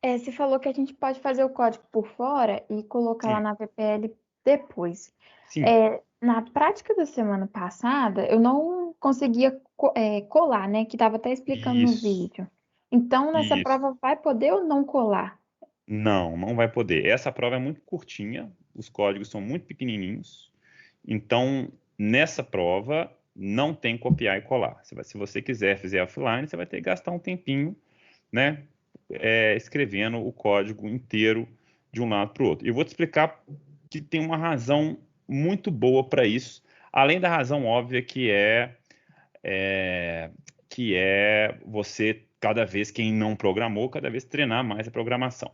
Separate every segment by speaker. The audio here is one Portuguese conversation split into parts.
Speaker 1: Você falou que a gente pode fazer o código por fora e colocar lá
Speaker 2: Sim,
Speaker 1: na VPL depois.
Speaker 2: sim,
Speaker 1: Na prática da semana passada, eu não conseguia colar, né? Que estava até explicando no
Speaker 2: isso,
Speaker 1: vídeo. Então, nessa
Speaker 2: isso.
Speaker 1: prova, vai poder ou não colar?
Speaker 2: Não, não vai poder. Essa prova é muito curtinha, os códigos são muito pequenininhos, então nessa prova não tem copiar e colar. Se você quiser fazer offline, você vai ter que gastar um tempinho, né, escrevendo o código inteiro de um lado para o outro. E eu vou te explicar que tem uma razão muito boa para isso, além da razão óbvia é, que é você, cada vez, quem não programou, cada vez treinar mais a programação.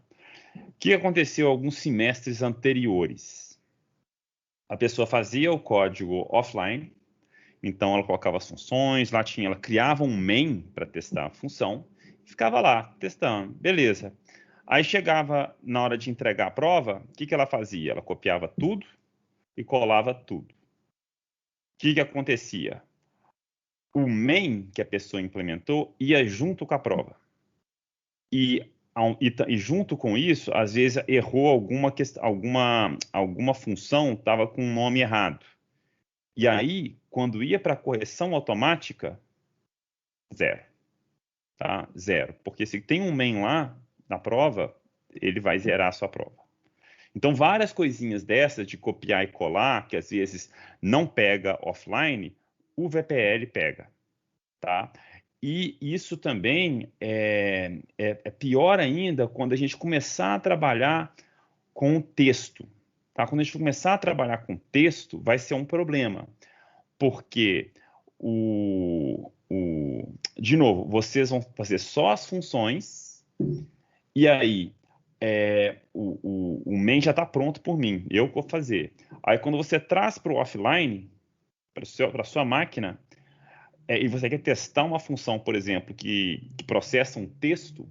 Speaker 2: O que aconteceu alguns semestres anteriores? A pessoa fazia o código offline, então ela colocava as funções, ela criava um main para testar a função, e ficava lá testando, beleza. Aí chegava na hora de entregar a prova, o que ela fazia? Ela copiava tudo e colava tudo. O que acontecia? O main que a pessoa implementou ia junto com a prova. E junto com isso, às vezes errou alguma função, estava com um nome errado. E aí, quando ia para a correção automática, zero, tá? Zero. Porque se tem um main lá na prova, ele vai zerar a sua prova. Então, várias coisinhas dessas de copiar e colar, que às vezes não pega offline, o VPL pega, tá? E isso também é pior ainda quando a gente começar a trabalhar com o texto. Tá? Quando a gente começar a trabalhar com texto, vai ser um problema. Porque, de novo, vocês vão fazer só as funções, e aí o main já está pronto por mim, eu vou fazer. Aí quando você traz para o offline, para a sua máquina, e você quer testar uma função, por exemplo, que processa um texto,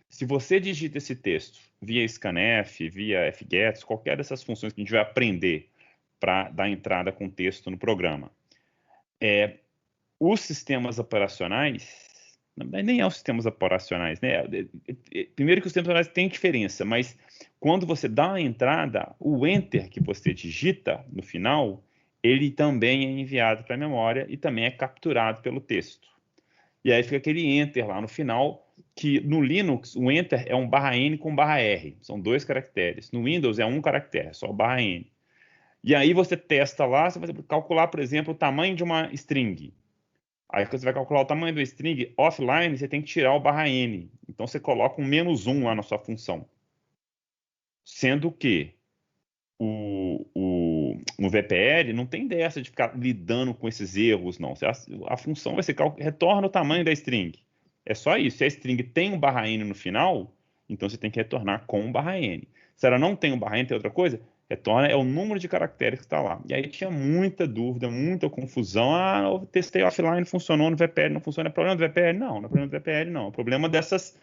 Speaker 2: se você digita esse texto via scanf, via fgets, qualquer dessas funções que a gente vai aprender para dar entrada com texto no programa, os sistemas operacionais, nem é os sistemas operacionais, né? Primeiro que os sistemas operacionais têm diferença, mas quando você dá a entrada, o enter que você digita no final, ele também é enviado para a memória e também é capturado pelo texto. E aí fica aquele enter lá no final, que no Linux o enter é um /n com /r, são 2 caracteres. No Windows é um caractere, só /n. E aí você testa lá, você vai calcular, por exemplo, o tamanho de uma string. Aí quando você vai calcular o tamanho do string offline, você tem que tirar o /n. Então você coloca um -1 lá na sua função. Sendo que no VPL não tem dessa de ficar lidando com esses erros, não. A função vai ser retorna o tamanho da string. É só isso. Se a string tem um /n no final, então você tem que retornar com um /n. Se ela não tem um /n, tem outra coisa, retorna o número de caracteres que está lá. E aí tinha muita dúvida, muita confusão. Ah, eu testei offline, funcionou no VPL, não funciona. É problema do VPL? Não, não é problema do VPL, não. É problema dessas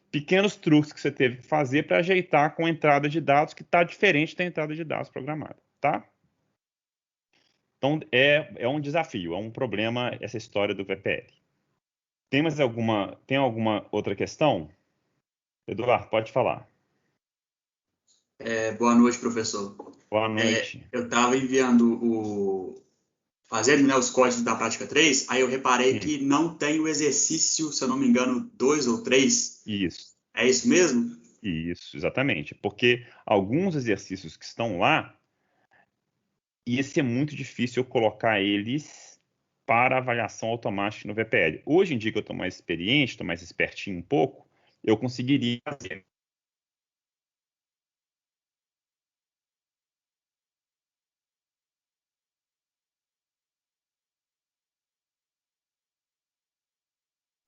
Speaker 2: pequenos truques que você teve que fazer para ajeitar com a entrada de dados que está diferente da entrada de dados programada, tá? Então, é um desafio, é um problema essa história do VPL. Tem alguma outra questão? Eduardo, pode falar.
Speaker 3: Boa noite, professor.
Speaker 2: Boa noite.
Speaker 3: Eu estava enviando fazendo, né, os códigos da prática 3, aí eu reparei
Speaker 2: Sim,
Speaker 3: que não tem o exercício, se eu não me engano, 2 ou 3.
Speaker 2: isso,
Speaker 3: É isso mesmo?
Speaker 2: isso, exatamente. Porque alguns exercícios que estão lá, ia ser muito difícil eu colocar eles para avaliação automática no VPL. Hoje em dia que eu estou mais experiente, estou mais espertinho um pouco, eu conseguiria fazer.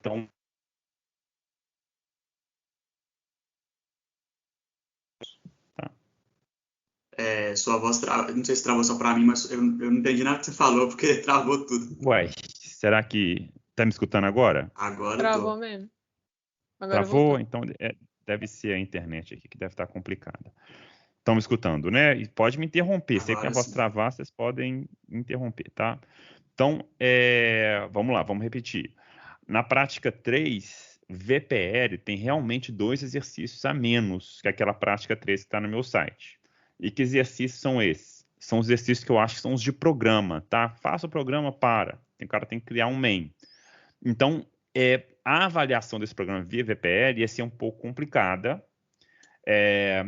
Speaker 2: Então, tá.
Speaker 3: Sua voz, não sei se travou só para mim, mas eu não entendi nada que você falou, porque travou tudo.
Speaker 2: Uai, será que tá me escutando agora?
Speaker 3: Agora eu
Speaker 4: Travou
Speaker 3: tô.
Speaker 4: mesmo. Agora
Speaker 2: Travou?
Speaker 4: voltou.
Speaker 2: Então deve ser a internet aqui que deve estar complicada. Estão me escutando, né? E pode me interromper. Sei que minha
Speaker 3: Agora
Speaker 2: voz
Speaker 3: sim.
Speaker 2: travar, vocês podem me interromper, tá? Então, vamos lá, vamos repetir. Na prática 3, VPL tem realmente 2 exercícios a menos que aquela prática 3 que está no meu site. E que exercícios são esses? São os exercícios que eu acho que são os de programa, tá? Faça o programa, o cara tem que criar um main. Então, a avaliação desse programa via VPL ia ser um pouco complicada.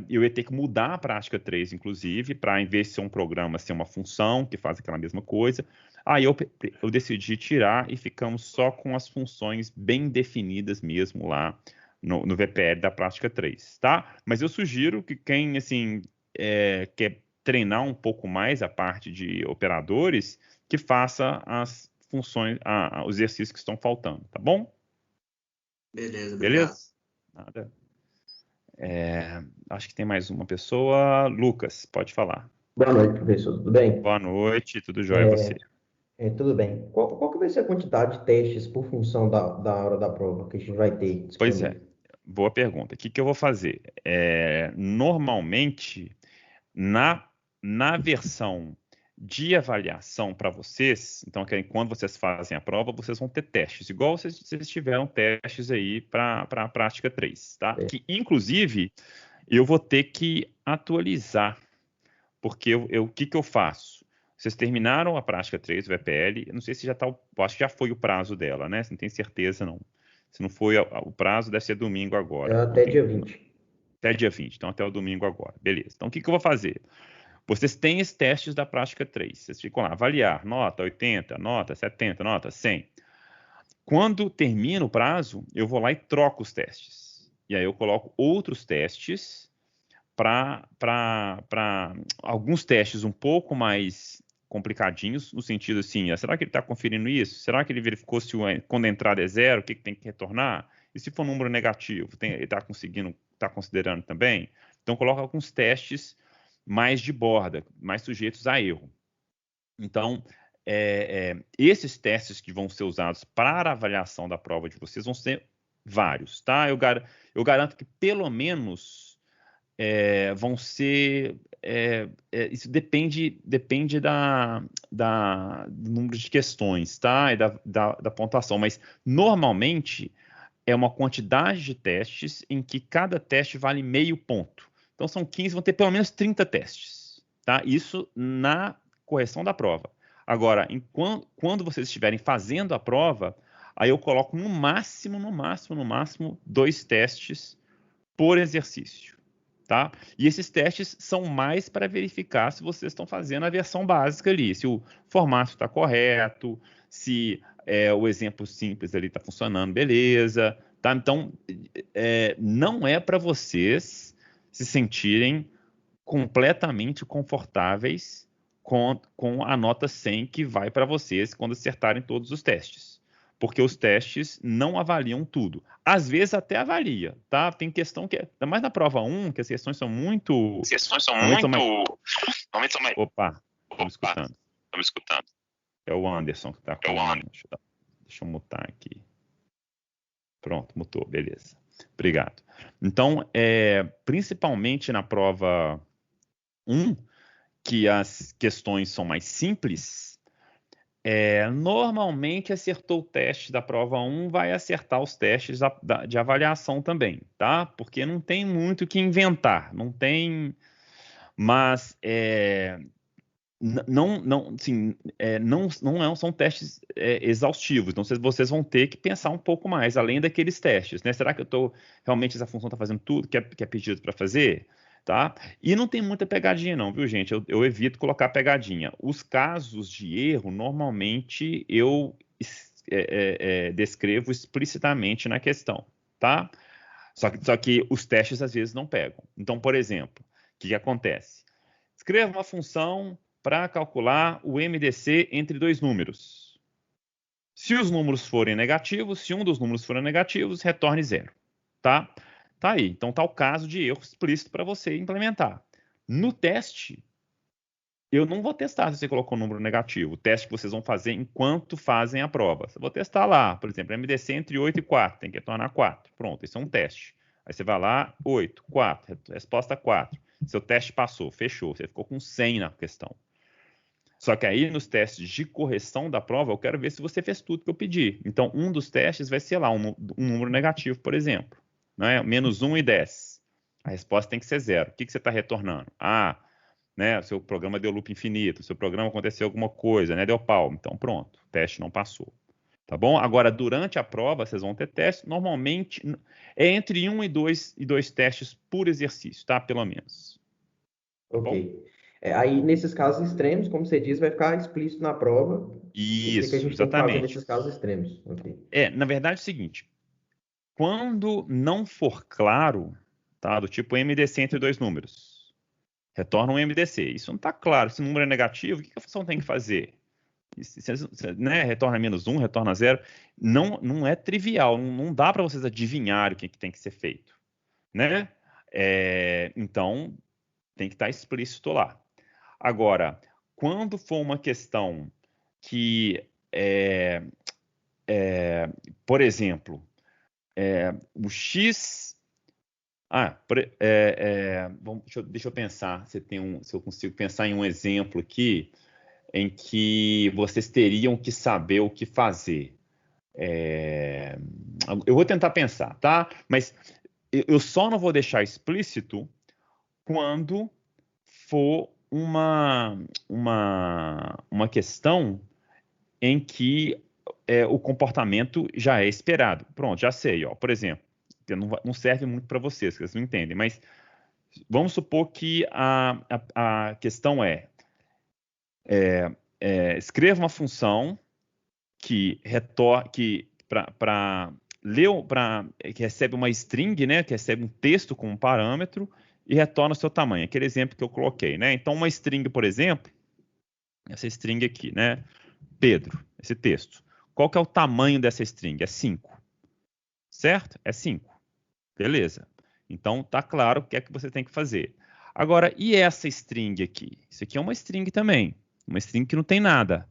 Speaker 2: Eu ia ter que mudar a prática 3, inclusive, para, em vez de ser um programa, ser uma função que faz aquela mesma coisa. Aí eu decidi tirar e ficamos só com as funções bem definidas mesmo lá no VPL da prática 3, tá? Mas eu sugiro que quem, assim, quer treinar um pouco mais a parte de operadores, que faça as funções, os exercícios que estão faltando, tá bom?
Speaker 3: Beleza, obrigado.
Speaker 2: Beleza? Nada. Acho que tem mais uma pessoa. Lucas, pode falar.
Speaker 4: Boa noite, professor. Tudo bem?
Speaker 2: Boa noite, tudo jóia você?
Speaker 4: Tudo bem. Qual que vai ser a quantidade de testes por função da hora da prova que a gente vai ter
Speaker 2: Pois é,
Speaker 4: disponível?
Speaker 2: boa pergunta. O que eu vou fazer? Normalmente, na versão de avaliação para vocês, então, quando vocês fazem a prova, vocês vão ter testes, igual vocês tiveram testes aí para a prática 3, tá?
Speaker 4: É.
Speaker 2: Que, inclusive, eu vou ter que atualizar, porque o que eu faço? Vocês terminaram a prática 3 do VPL, eu não sei se já está, acho que já foi o prazo dela, né? Você não tem certeza, não. Se não foi o prazo, deve ser domingo agora.
Speaker 4: Até dia 20.
Speaker 2: Até dia 20, então até o domingo agora. Beleza. Então, o que eu vou fazer? Vocês têm os testes da prática 3. Vocês ficam lá, avaliar, nota 80, nota 70, nota 100. Quando termina o prazo, eu vou lá e troco os testes. E aí eu coloco outros testes para alguns testes um pouco mais complicadinhos, no sentido assim, será que ele está conferindo isso? Será que ele verificou se quando a entrada é zero, o que tem que retornar? E se for um número negativo, ele está considerando também? Então, coloca alguns testes mais de borda, mais sujeitos a erro. Então, esses testes que vão ser usados para a avaliação da prova de vocês vão ser vários, tá? Eu garanto que pelo menos vão ser. Isso depende do número de questões, tá? E da pontuação, mas normalmente é uma quantidade de testes em que cada teste vale meio ponto. Então são 15, vão ter pelo menos 30 testes, tá? Isso na correção da prova. Agora, quando vocês estiverem fazendo a prova, aí eu coloco no máximo 2 testes por exercício. Tá? E esses testes são mais para verificar se vocês estão fazendo a versão básica ali, se o formato está correto, se o exemplo simples ali está funcionando, beleza. Tá? Então, não é para vocês se sentirem completamente confortáveis com a nota 100 que vai para vocês quando acertarem todos os testes. Porque os testes não avaliam tudo. Às vezes até avalia, tá? Tem questão que, ainda mais na prova 1, que as questões são muito... Opa, estamos escutando. É o Anderson que está com... Deixa eu mutar aqui. Pronto, mutou, beleza. Obrigado. Então, principalmente na prova 1, que as questões são mais simples... normalmente acertou o teste da prova 1, vai acertar os testes de avaliação também, tá? Porque não tem muito o que inventar, não tem, mas não são testes exaustivos, então vocês vão ter que pensar um pouco mais, além daqueles testes, né? Será que realmente essa função está fazendo tudo que é pedido para fazer? Tá? E não tem muita pegadinha não, viu, gente? Eu evito colocar pegadinha. Os casos de erro, normalmente, eu descrevo explicitamente na questão, tá? Só que os testes, às vezes, não pegam. Então, por exemplo, o que acontece? Escreva uma função para calcular o MDC entre 2 números. Se os números forem negativos, se um dos números forem negativos, retorne 0, tá? Tá aí. Então tá o caso de erro explícito para você implementar. No teste, eu não vou testar se você colocou um número negativo. O teste que vocês vão fazer enquanto fazem a prova. Eu vou testar lá, por exemplo, MDC entre 8 e 4, tem que retornar 4. Pronto, esse é um teste. Aí você vai lá, 8, 4, resposta 4. Seu teste passou, fechou, você ficou com 100 na questão. Só que aí, nos testes de correção da prova, eu quero ver se você fez tudo que eu pedi. Então, um dos testes vai ser lá, um número negativo, por exemplo. Né? -1 e 10. A resposta tem que ser 0. O que você está retornando? Né, o seu programa deu loop infinito, o seu programa aconteceu alguma coisa, né, deu pau. Então, pronto, o teste não passou. Tá bom? Agora, durante a prova, vocês vão ter testes. Normalmente, é entre 1 e 2 testes por exercício, tá? Pelo menos. Tá bom?
Speaker 4: Ok. Aí, nesses casos extremos, como você diz, vai ficar explícito na prova o que a
Speaker 2: Isso,
Speaker 4: gente tem que fazer
Speaker 2: exatamente.
Speaker 4: nesses casos extremos. Ok.
Speaker 2: Na verdade é o seguinte, quando não for claro, tá? Do tipo MDC entre dois números, retorna um MDC. Isso não está claro. Se o número é negativo, o que a função tem que fazer? Né? Retorna -1, retorna 0. Não é trivial, não dá para vocês adivinhar o que tem que ser feito. Né? Então, tem que estar explícito lá. Agora, quando for uma questão que, por exemplo, o X... deixa eu pensar se eu consigo pensar em um exemplo aqui em que vocês teriam que saber o que fazer. Eu vou tentar pensar, tá? Mas eu só não vou deixar explícito quando for uma questão em que o comportamento já é esperado. Pronto, já sei. Ó. Por exemplo, não serve muito para vocês, que vocês não entendem, mas vamos supor que a questão escreva uma função que recebe uma string, né, que recebe um texto como parâmetro e retorna o seu tamanho. Aquele exemplo que eu coloquei, né? Então, uma string, por exemplo, essa string aqui, né? Pedro, esse texto. Qual que é o tamanho dessa string? É 5. Certo? É 5. Beleza. Então, tá claro o que é que você tem que fazer. Agora, e essa string aqui? Isso aqui é uma string também. Uma string que não tem nada.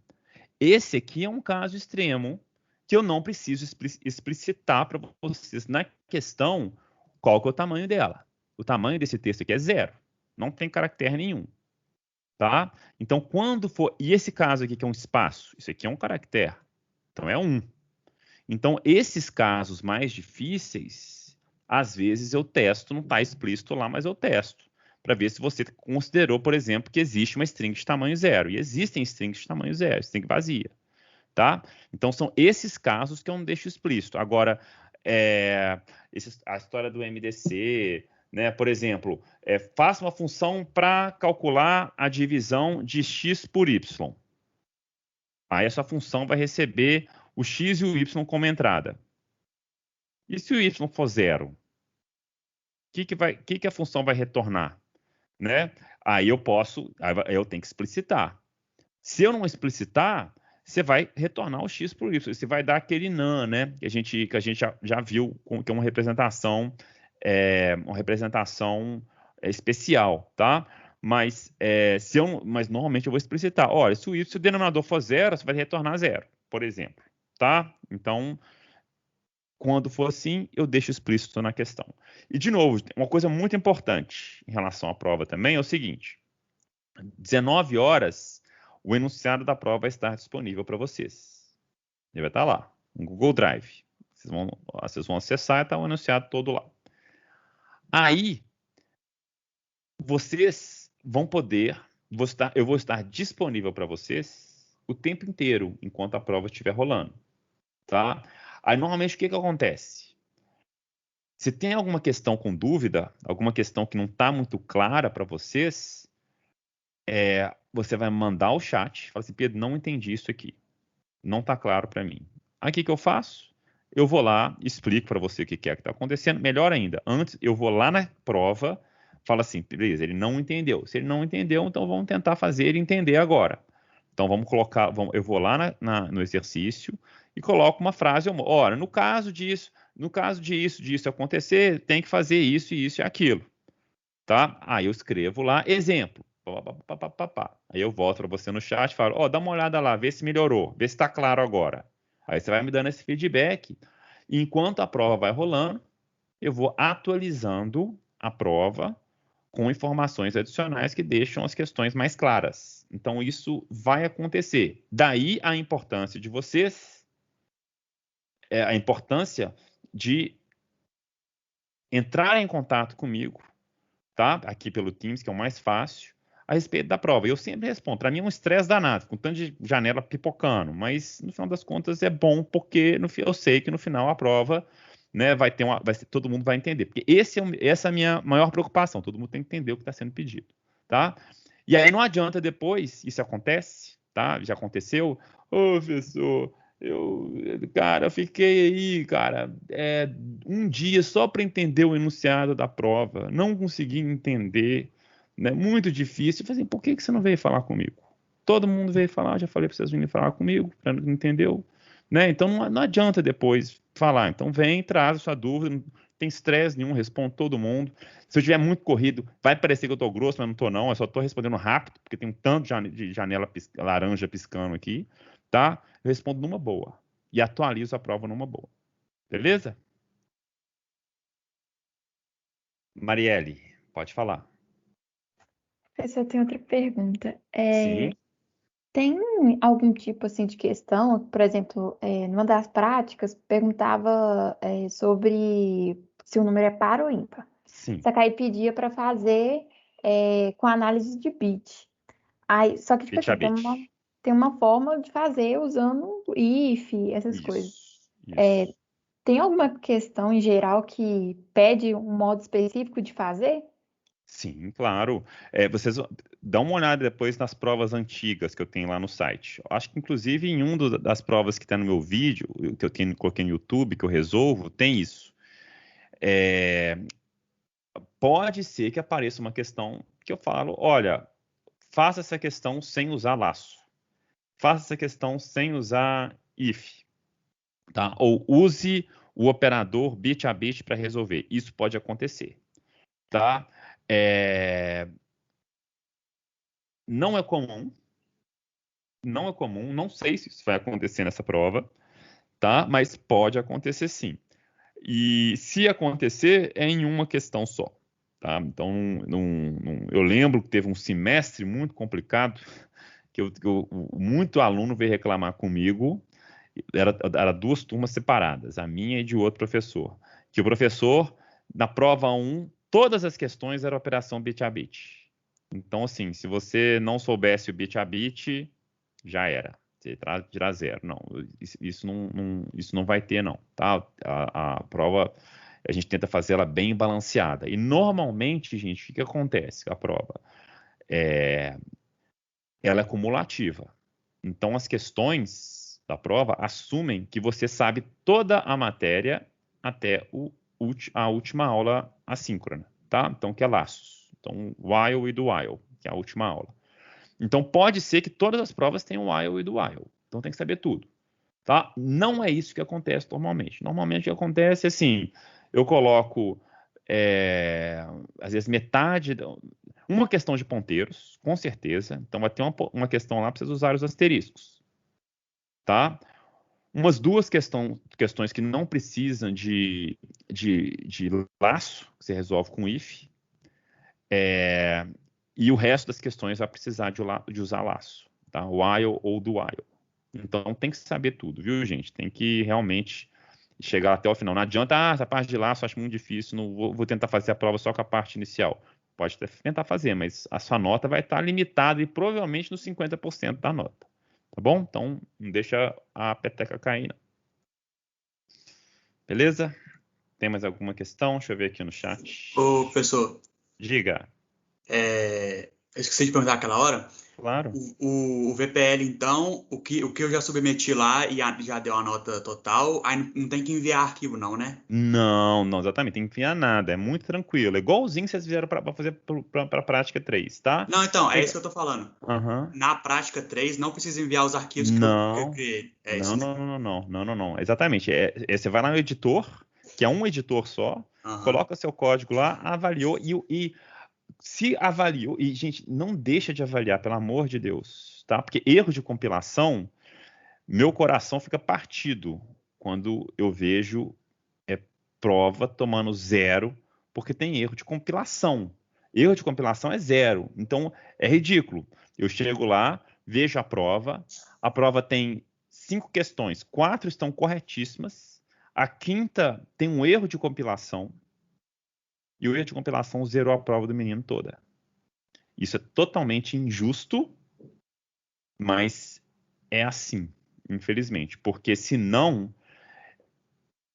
Speaker 2: Esse aqui é um caso extremo que eu não preciso explicitar para vocês na questão qual que é o tamanho dela. O tamanho desse texto aqui é 0. Não tem caractere nenhum. Tá? Então, quando for... E esse caso aqui que é um espaço, isso aqui é um caractere. Então, é 1. Então, esses casos mais difíceis, às vezes eu testo, não está explícito lá, mas eu testo, para ver se você considerou, por exemplo, que existe uma string de tamanho 0. E existem strings de tamanho 0, string vazia. Tá? Então, são esses casos que eu não deixo explícito. Agora, a história do MDC, né? Por exemplo, faça uma função para calcular a divisão de x por y. Aí essa função vai receber o x e o y como entrada. E se o y for 0? O que a função vai retornar? Né? Aí eu tenho que explicitar. Se eu não explicitar, você vai retornar o x por y. Você vai dar aquele nan, né? Que a gente já viu, que é uma representação, especial, tá? Mas normalmente eu vou explicitar. Olha, se o denominador for 0, você vai retornar 0, por exemplo, tá? Então, quando for assim, eu deixo explícito na questão. E, de novo, uma coisa muito importante em relação à prova também é o seguinte: 19 horas, o enunciado da prova vai estar disponível para vocês. Ele vai estar lá, no Google Drive. Vocês vão acessar e está o enunciado todo lá. Aí, vocês vão poder... eu vou estar disponível para vocês o tempo inteiro, enquanto a prova estiver rolando. Tá? Aí, normalmente, o que acontece? Se tem alguma questão com dúvida, alguma questão que não está muito clara para vocês, você vai mandar o chat, fala assim: Pedro, não entendi isso aqui. Não está claro para mim. Aí, o que eu faço? Eu vou lá, explico para você o que é que está acontecendo. Melhor ainda, antes eu vou lá na prova, falo assim: beleza, ele não entendeu. Se ele não entendeu, então vamos tentar fazer ele entender agora. Então, eu vou lá no exercício e coloco uma frase. Ora, no caso disso acontecer, tem que fazer isso, isso e aquilo. Tá? Aí eu escrevo lá, exemplo. Aí eu volto para você no chat e falo: dá uma olhada lá, vê se melhorou, vê se está claro agora. Aí você vai me dando esse feedback. E enquanto a prova vai rolando, eu vou atualizando a prova com informações adicionais que deixam as questões mais claras. Então, isso vai acontecer. Daí a importância de vocês, a importância de entrar em contato comigo, tá? Aqui pelo Teams, que é o mais fácil, a respeito da prova. Eu sempre respondo. Para mim é um estresse danado, com tanto de janela pipocando, mas no final das contas é bom, porque eu sei que no final a prova, né, todo mundo vai entender. Porque essa é a minha maior preocupação. Todo mundo tem que entender o que está sendo pedido, tá? E aí não adianta depois, isso acontece, tá? Já aconteceu. Ô, professor, cara, eu fiquei aí, cara, um dia só para entender o enunciado da prova. Não consegui entender, né? Muito difícil. Eu falei assim, por que você não veio falar comigo? Todo mundo veio falar, já falei para vocês virem falar comigo, não entendeu, né? Então não adianta depois falar. Então vem, traz a sua dúvida, não tem estresse nenhum, responde todo mundo. Se eu tiver muito corrido, vai parecer que eu tô grosso, mas não tô não, eu só tô respondendo rápido, porque tem um tanto de janela laranja piscando aqui, tá? Eu respondo numa boa e atualizo a prova numa boa. Beleza? Marielle, pode falar.
Speaker 1: Professor, tem outra pergunta.
Speaker 2: Sim,
Speaker 1: Tem algum tipo assim de questão, por exemplo, numa das práticas, perguntava sobre se o número é par ou ímpar.
Speaker 2: sim.
Speaker 1: Só que aí pedia para fazer com análise de bit. Aí, só que, tipo
Speaker 2: Bit a
Speaker 1: assim,
Speaker 2: bit.
Speaker 1: tem uma forma de fazer usando if, essas coisas.
Speaker 2: Isso.
Speaker 1: Tem alguma questão em geral que pede um modo específico de fazer?
Speaker 2: Sim, claro. Vocês dão uma olhada depois nas provas antigas que eu tenho lá no site. Eu acho que, inclusive, em das provas que está no meu vídeo, que eu coloquei no YouTube, que eu resolvo, tem isso. É, Pode ser que apareça uma questão que eu falo, olha, faça essa questão sem usar laço. Faça essa questão sem usar if, tá? Ou use o operador bit a bit para resolver. Isso pode acontecer, tá? É, Não é comum, não sei se isso vai acontecer nessa prova, tá? Mas pode acontecer sim. E se acontecer, é em uma questão só, tá? Então, eu lembro que teve um semestre muito complicado, muito aluno veio reclamar comigo, era duas turmas separadas, a minha e de outro professor, que o professor, na prova 1, todas as questões eram operação bit a bit. Então, assim, se você não soubesse o bit a bit, já era. Você tirar zero. Não, isso não vai ter, não. Tá? A prova, a gente tenta fazer ela bem balanceada. E normalmente, gente, o que acontece com a prova? Ela é cumulativa. Então, as questões da prova assumem que você sabe toda a matéria até a última aula assíncrona, tá? Então, que é laços. Então, while e do while, que é a última aula. Então, pode ser que todas as provas tenham while e do while. Então, tem que saber tudo, tá? Não é isso que acontece normalmente. Normalmente, o que acontece é assim, eu coloco, às vezes, metade... Uma questão de ponteiros, com certeza. Então, vai ter uma questão lá para vocês usarem os asteriscos, tá? Umas duas questões que não precisam de laço, que você resolve com if, e o resto das questões vai precisar de usar laço, tá? While ou do while. Então tem que saber tudo, viu, gente? Tem que realmente chegar até o final. Não adianta, essa parte de laço eu acho muito difícil, não vou tentar fazer a prova só com a parte inicial. Pode tentar fazer, mas a sua nota vai estar limitada e provavelmente nos 50% da nota. Tá bom? Então não deixa a peteca cair, não. Beleza? Tem mais alguma questão? Deixa eu ver aqui no chat.
Speaker 3: Ô, professor,
Speaker 2: Diga.
Speaker 3: eu esqueci de perguntar aquela hora.
Speaker 2: Claro.
Speaker 3: O VPL, então, o que eu já submeti lá e já deu a nota total, aí não tem que enviar arquivo, não, né?
Speaker 2: Não, exatamente. Tem que enviar nada. É muito tranquilo. É igualzinho que vocês fizeram para fazer para a prática 3, tá?
Speaker 3: Não, então, é isso que eu tô falando.
Speaker 2: Aham.
Speaker 3: Na prática 3, não precisa enviar os arquivos que eu
Speaker 2: Não,
Speaker 3: criei. É
Speaker 2: não,
Speaker 3: isso, né?
Speaker 2: não, não, não, não, não, não. Exatamente. Você vai lá no editor, que é um editor só,
Speaker 3: Aham.
Speaker 2: coloca seu código lá, avaliou e se avaliou, e gente, não deixa de avaliar, pelo amor de Deus, tá? Porque erro de compilação, meu coração fica partido quando eu vejo prova tomando zero, porque tem erro de compilação. Erro de compilação é 0. Então, é ridículo. Eu chego lá, vejo a prova tem 5 questões, 4 estão corretíssimas, a quinta tem um erro de compilação, e o erro de compilação zerou a prova do menino toda. Isso é totalmente injusto, mas é assim, infelizmente, porque senão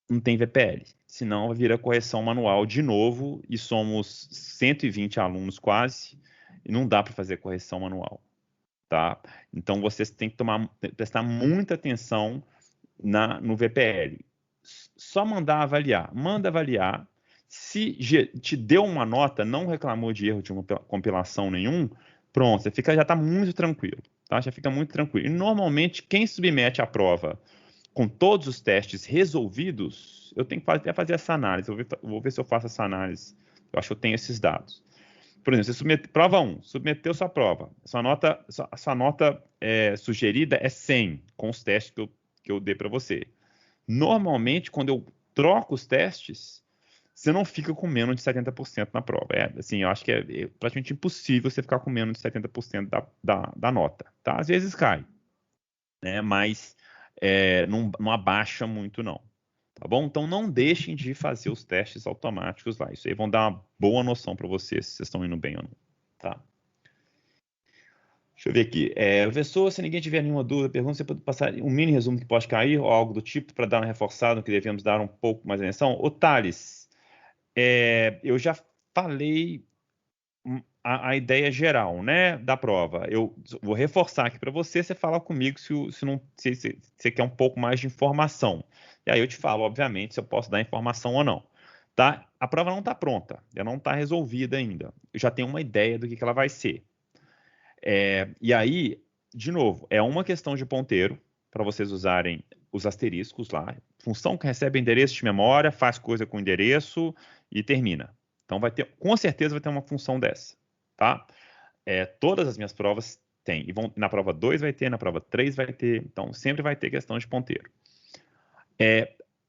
Speaker 2: não tem VPL. Senão vai virar correção manual de novo e somos 120 alunos quase e não dá para fazer correção manual, tá? Então vocês têm que prestar muita atenção no VPL. Só mandar avaliar. Manda avaliar. Se te deu uma nota, não reclamou de erro de uma compilação nenhum, pronto, você já está muito tranquilo, tá? Já fica muito tranquilo. E normalmente quem submete a prova com todos os testes resolvidos, eu tenho que até fazer essa análise. Vou ver se eu faço essa análise. Eu acho que eu tenho esses dados. Por exemplo, você prova 1, submeteu sua prova. Sua nota sugerida é 100, com os testes que eu dei para você. Normalmente, quando eu troco os testes, você não fica com menos de 70% na prova. Assim, eu acho que é praticamente impossível você ficar com menos de 70% da nota. Tá? Às vezes cai, né? Mas não abaixa muito, não. Tá bom? Então, não deixem de fazer os testes automáticos lá. Isso aí vão dar uma boa noção para vocês se vocês estão indo bem ou não. Tá? Deixa eu ver aqui. Professor, se ninguém tiver nenhuma dúvida, pergunta, você pode passar um mini resumo que pode cair ou algo do tipo para dar uma reforçada no que devemos dar um pouco mais atenção? Ô, Thales, eu já falei a ideia geral, né, da prova. Eu vou reforçar aqui para você fala comigo se você quer um pouco mais de informação. E aí eu te falo, obviamente, se eu posso dar informação ou não. Tá? A prova não está pronta, ela não está resolvida ainda. Eu já tenho uma ideia do que ela vai ser. E aí, de novo, é uma questão de ponteiro para vocês usarem os asteriscos lá. Função que recebe endereço de memória, faz coisa com endereço e termina. Então, com certeza vai ter uma função dessa, tá? Todas as minhas provas têm. Na prova 2 vai ter, na prova 3 vai ter. Então, sempre vai ter questão de ponteiro.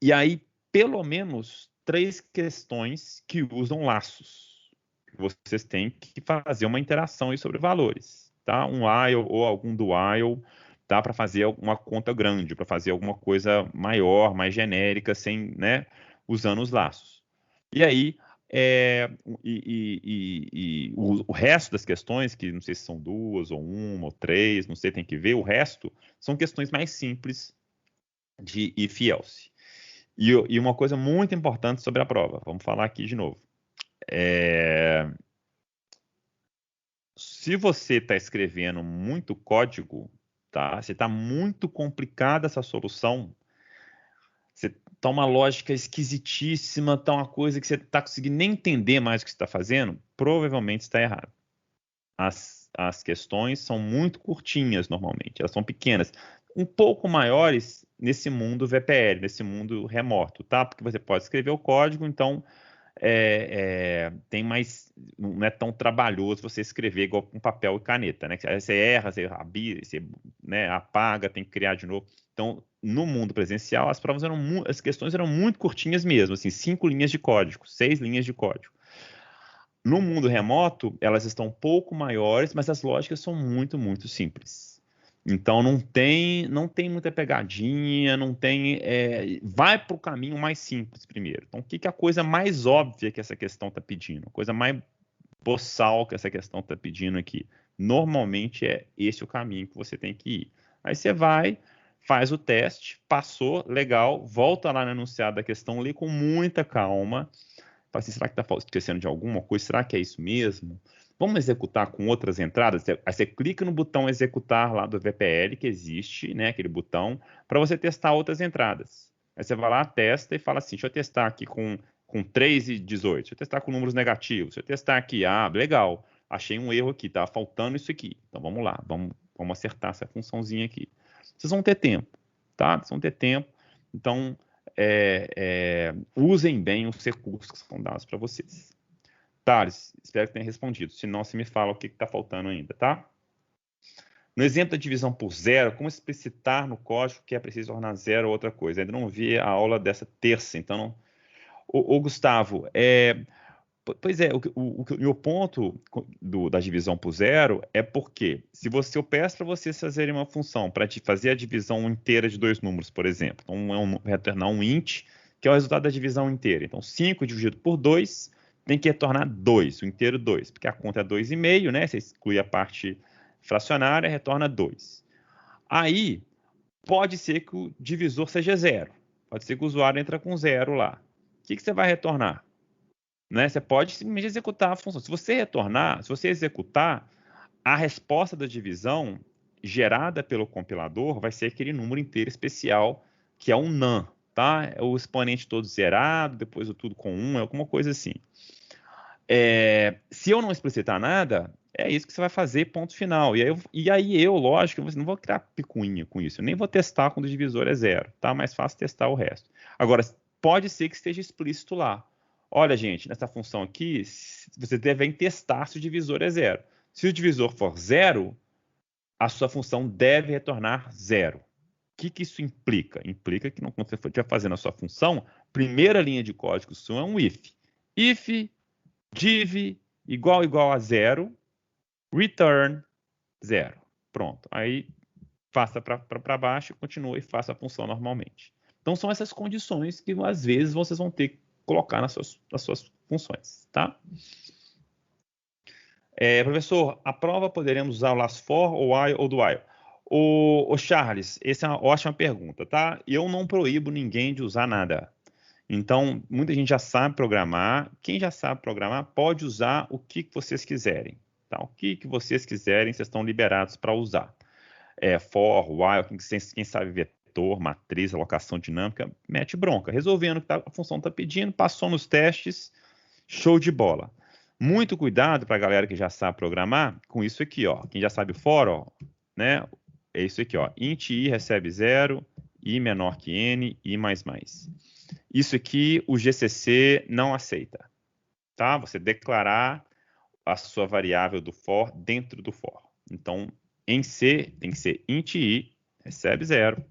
Speaker 2: E aí, pelo menos 3 questões que usam laços. Vocês têm que fazer uma interação aí sobre valores, tá? Um while ou algum do while, tá? Para fazer uma conta grande, para fazer alguma coisa maior, mais genérica, sem, né? Usando os laços. E aí, o resto das questões, que não sei se são 2 ou 1 ou 3, não sei, tem que ver, o resto são questões mais simples de if else. E uma coisa muito importante sobre a prova, vamos falar aqui de novo. Se você está escrevendo muito código, tá? Se está muito complicada essa solução, você tá uma lógica esquisitíssima, tá uma coisa que você está conseguindo nem entender mais o que você está fazendo, provavelmente está errado. As questões são muito curtinhas normalmente, elas são pequenas, um pouco maiores nesse mundo VPL, nesse mundo remoto, tá? Porque você pode escrever o código, então tem mais, não é tão trabalhoso você escrever igual com papel e caneta, né? Você erra, você rabisca, você, né, apaga, tem que criar de novo. Então, no mundo presencial, as questões eram muito curtinhas mesmo, assim, 5 linhas de código, 6 linhas de código. No mundo remoto, elas estão um pouco maiores, mas as lógicas são muito, muito simples. Então não tem muita pegadinha, não tem. Vai para o caminho mais simples primeiro. Então, o que é a coisa mais óbvia que essa questão está pedindo? A coisa mais boçal que essa questão está pedindo aqui. Normalmente é esse o caminho que você tem que ir. Aí você vai, faz o teste, passou, legal, volta lá no enunciado da questão, lê com muita calma. Fala assim, será que está esquecendo de alguma coisa? Será que é isso mesmo? Vamos executar com outras entradas? Aí você clica no botão executar lá do VPL, que existe, né, aquele botão, para você testar outras entradas. Aí você vai lá, testa e fala assim, deixa eu testar aqui com 3 e 18, deixa eu testar com números negativos, deixa eu testar aqui, legal, achei um erro aqui, tá faltando isso aqui. Então vamos lá, vamos acertar essa funçãozinha aqui. Vocês vão ter tempo, tá? Vocês vão ter tempo, então usem bem os recursos que são dados para vocês. Thales, espero que tenha respondido. Se não, você me fala o que está faltando ainda, tá? No exemplo da divisão por zero, como explicitar no código que é preciso tornar zero ou outra coisa? Ainda não vi a aula dessa terça, então não... Ô, Gustavo, Pois é, o meu ponto da divisão por zero é porque se eu peço para vocês fazerem uma função para fazer a divisão inteira de dois números, por exemplo, então retornar um int, que é o resultado da divisão inteira. Então, 5 dividido por 2 tem que retornar 2, o inteiro 2, porque a conta é 2,5, né? Você exclui a parte fracionária, retorna 2. Aí, pode ser que o divisor seja zero. Pode ser que o usuário entra com zero lá. O que você vai retornar? Né? Você pode simplesmente executar a função. Se você executar, a resposta da divisão gerada pelo compilador vai ser aquele número inteiro especial, que é um NaN, tá? É o exponente todo zerado, depois o tudo com 1, é alguma coisa assim. Se eu não explicitar nada, é isso que você vai fazer, ponto final. E aí eu, lógico, não vou criar picuinha com isso. Eu nem vou testar quando o divisor é zero, tá? Mais fácil testar o resto. Agora, pode ser que esteja explícito lá. Olha, gente, nessa função aqui, você deve testar se o divisor é zero. Se o divisor for zero, a sua função deve retornar zero. O que isso implica? Implica que quando você estiver fazendo a sua função, primeira linha de código sua é um if. If div igual a zero, return zero. Pronto. Aí faça para baixo, continua e faça a função normalmente. Então são essas condições que às vezes vocês vão ter que colocar nas suas funções, tá? Professor, a prova poderemos usar o last for, o while ou do while? O Charles, essa é uma ótima pergunta, tá? Eu não proíbo ninguém de usar nada. Então, muita gente já sabe programar. Quem já sabe programar pode usar o que vocês quiserem. Tá? O que vocês quiserem, vocês estão liberados para usar. For, while, quem sabe vetor, matriz, alocação dinâmica, mete bronca. Resolvendo o que a função está pedindo, passou nos testes, show de bola. Muito cuidado para a galera que já sabe programar com isso aqui, ó. Quem já sabe for, ó, né? É isso aqui, ó. Int i recebe 0, i menor que n, i mais mais. Isso aqui o GCC não aceita, tá? Você declarar a sua variável do for dentro do for. Então, em C tem que ser int i recebe 0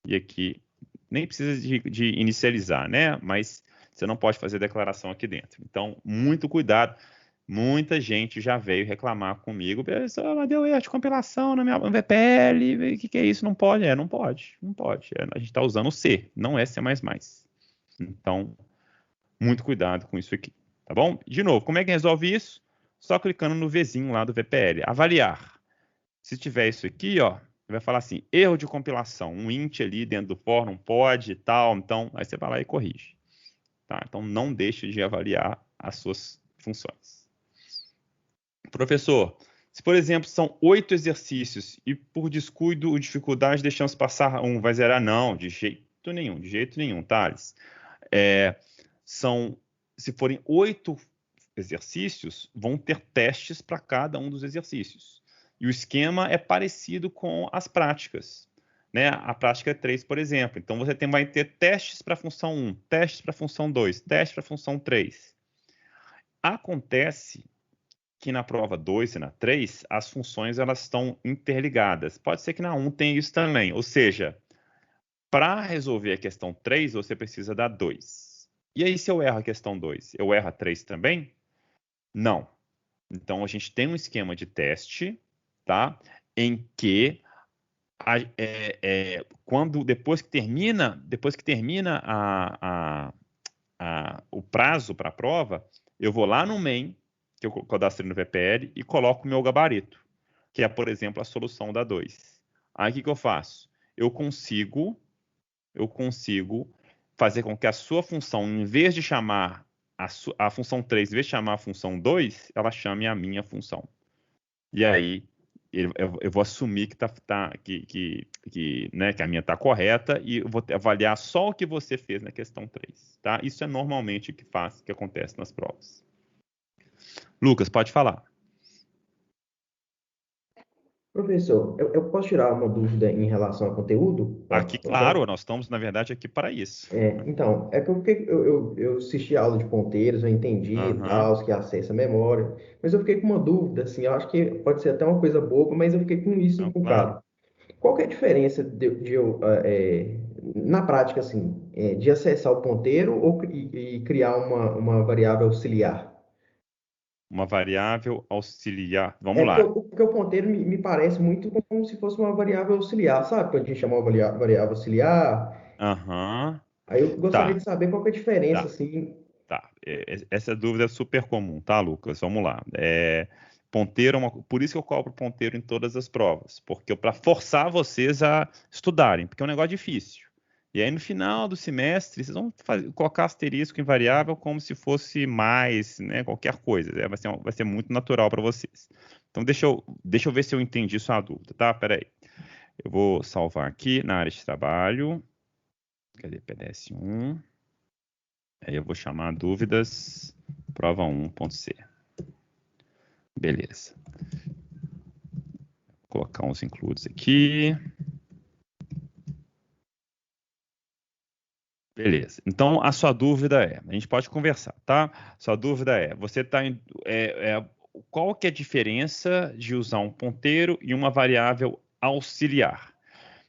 Speaker 2: e aqui nem precisa de inicializar, né? Mas você não pode fazer declaração aqui dentro. Então, muito cuidado. Muita gente já veio reclamar comigo, mas deu erro de compilação na minha VPL, o que é isso? Não pode? Não pode. A gente está usando C, não é C++. Então, muito cuidado com isso aqui, tá bom? De novo, como é que resolve isso? Só clicando no Vzinho lá do VPL, avaliar. Se tiver isso aqui, ó, vai falar assim, erro de compilação, um int ali dentro do for não pode e tal, então aí você vai lá e corrige. Tá? Então não deixe de avaliar as suas funções. Professor, se por exemplo são 8 exercícios e por descuido ou dificuldade deixamos passar um, vai zerar? Não, de jeito nenhum, Thales. Se forem 8 exercícios, vão ter testes para cada um dos exercícios. E o esquema é parecido com as práticas. Né? A prática é 3, por exemplo. Então, você vai ter testes para a função 1, testes para a função 2, testes para a função 3. Acontece que na prova 2 e na 3, as funções elas estão interligadas. Pode ser que na 1 tenha isso também. Ou seja, para resolver a questão 3, você precisa da 2. E aí, se eu erro a questão 2, eu erro a 3 também? Não. Então, a gente tem um esquema de teste, tá? Em que depois que termina o prazo para a prova, eu vou lá no main, que eu cadastrei no VPL, e coloco o meu gabarito, que é, por exemplo, a solução da 2. Aí, o que eu faço? Eu consigo fazer com que a sua função, em vez de chamar a função 3, em vez de chamar a função 2, ela chame a minha função. E aí, eu vou assumir que a minha está correta e eu vou avaliar só o que você fez na questão 3. Tá? Isso é normalmente o que acontece nas provas. Lucas, pode falar.
Speaker 4: Professor, eu posso tirar uma dúvida em relação ao conteúdo?
Speaker 2: Aqui, claro, nós estamos, na verdade, aqui para isso.
Speaker 4: Então, é que eu assisti a aula de ponteiros, eu entendi e tal, que acessa a memória, mas eu fiquei com uma dúvida, assim, eu acho que pode ser até uma coisa boba, mas eu fiquei com isso encucado.
Speaker 2: Claro.
Speaker 4: Qual que é a diferença na prática, assim, de acessar o ponteiro e criar uma variável auxiliar?
Speaker 2: Uma variável auxiliar. Vamos lá.
Speaker 4: Porque o ponteiro me parece muito como se fosse uma variável auxiliar, sabe? Quando a gente chama uma variável auxiliar.
Speaker 2: Aham.
Speaker 4: Aí eu gostaria
Speaker 2: Tá,
Speaker 4: de saber qual que é a diferença,
Speaker 2: tá,
Speaker 4: assim.
Speaker 2: tá. Essa dúvida é super comum, tá, Lucas? Vamos lá. Ponteiro por isso que eu cobro ponteiro em todas as provas, porque para forçar vocês a estudarem, porque é um negócio difícil. E aí no final do semestre vocês vão colocar asterisco em variável como se fosse mais, né, qualquer coisa. Vai ser muito natural para vocês. Então deixa eu ver se eu entendi sua dúvida, tá? Pera aí. Eu vou salvar aqui na área de trabalho. Cadê PDS1? Aí eu vou chamar dúvidas prova 1.c. Beleza. Vou colocar uns includes aqui. Beleza. Então, a sua dúvida a gente pode conversar, tá? Sua dúvida você está qual que é a diferença de usar um ponteiro e uma variável auxiliar?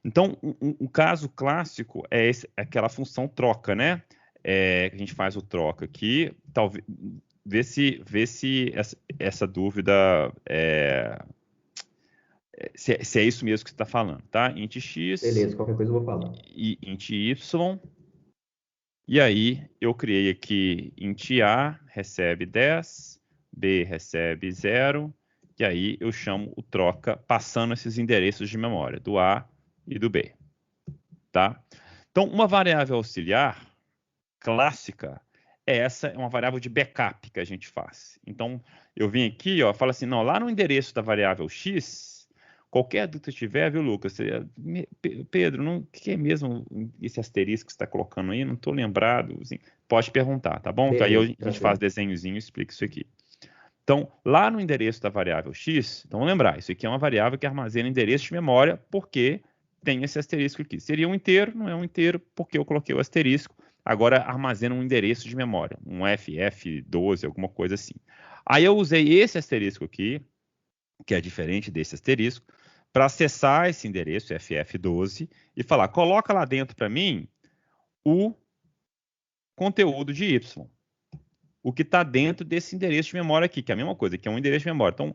Speaker 2: Então, um caso clássico é aquela função troca, né? Que a gente faz o troca aqui, talvez vê se essa dúvida se é isso mesmo que você está falando, tá? Int x
Speaker 4: Beleza, qualquer coisa eu vou falar.
Speaker 2: e int y. E aí eu criei aqui int A recebe 10, B recebe 0, e aí eu chamo o troca passando esses endereços de memória, do A e do B. Tá? Então, uma variável auxiliar clássica é uma variável de backup que a gente faz. Então, eu vim aqui, falo assim, não, lá no endereço da variável x, qualquer dúvida que tiver, viu, Lucas? Pedro, o que é mesmo esse asterisco que você está colocando aí? Não estou lembrado. Assim, pode perguntar, tá bom? Que aí
Speaker 4: Beleza,
Speaker 2: a gente faz
Speaker 4: tranquilo.
Speaker 2: desenhozinho e explica isso aqui. Então, lá no endereço da variável x, então vamos lembrar, isso aqui é uma variável que armazena endereço de memória, porque tem esse asterisco aqui. Seria um inteiro, não é um inteiro, porque eu coloquei o asterisco. Agora armazena um endereço de memória, um FF12, alguma coisa assim. Aí eu usei esse asterisco aqui, que é diferente desse asterisco, para acessar esse endereço FF12 e falar, coloca lá dentro para mim o conteúdo de Y. O que está dentro desse endereço de memória aqui, que é a mesma coisa, que é um endereço de memória. Então,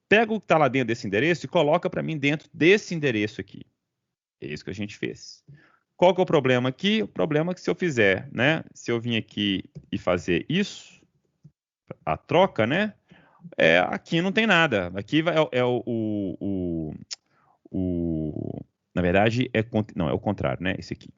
Speaker 2: pega o que está lá dentro desse endereço e coloca para mim dentro desse endereço aqui. É isso que a gente fez. Qual que é o problema aqui? O problema é que se eu fizer, né? Se eu vir aqui e fazer isso, a troca, né? Aqui não tem nada. Aqui é na verdade, não, é o contrário, né? Esse aqui.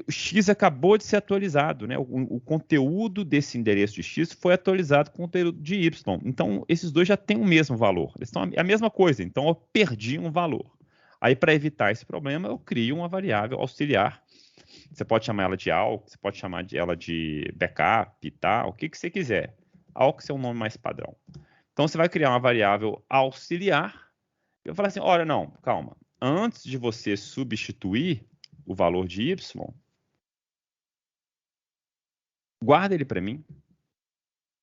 Speaker 2: O X acabou de ser atualizado, né? O conteúdo desse endereço de X foi atualizado com o conteúdo de Y. Então, esses dois já têm o mesmo valor. Eles estão a mesma coisa. Então, eu perdi um valor. Aí, para evitar esse problema, eu crio uma variável auxiliar. Você pode chamar ela de AUX, você pode chamar ela de backup, tá? O que você quiser. AUX é um nome mais padrão. Então, você vai criar uma variável auxiliar. Eu falo assim, olha, não, calma. Antes de você substituir o valor de Y, guarda ele para mim,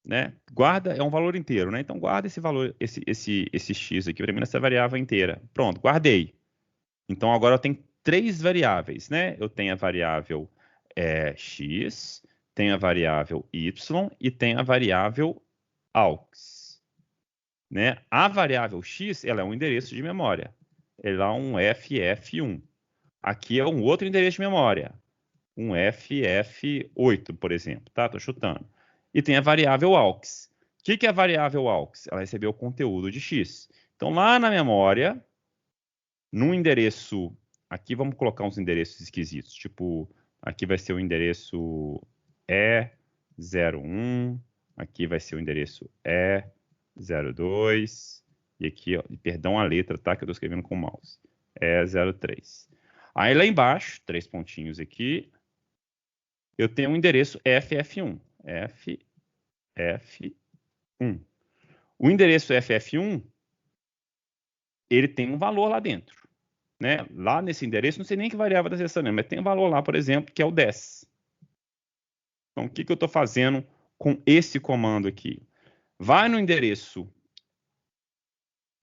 Speaker 2: né? Guarda, é um valor inteiro, né? Então guarda esse valor, esse X aqui para mim nessa variável inteira. Pronto, guardei. Então agora eu tenho três variáveis, né? Eu tenho a variável X, tenho a variável Y e tenho a variável AUX. Né? A variável X, ela é um endereço de memória. Ela é um FF1. Aqui é um outro endereço de memória. Um FF8, por exemplo, tá? Tô chutando. E tem a variável AUX. O que é a variável AUX? Ela recebeu o conteúdo de X. Então, lá na memória, num endereço... Aqui vamos colocar uns endereços esquisitos. Tipo, aqui vai ser o endereço E01. Aqui vai ser o endereço E02. E aqui, ó, perdão a letra, tá? Que eu tô escrevendo com o mouse. E03. Aí lá embaixo, 3 pontinhos aqui, eu tenho um endereço FF1. FF1. O endereço FF1, ele tem um valor lá dentro. Né? Lá nesse endereço, não sei nem que variável está acessando, mas tem um valor lá, por exemplo, que é o 10. Então, o que eu estou fazendo com esse comando aqui? Vai no endereço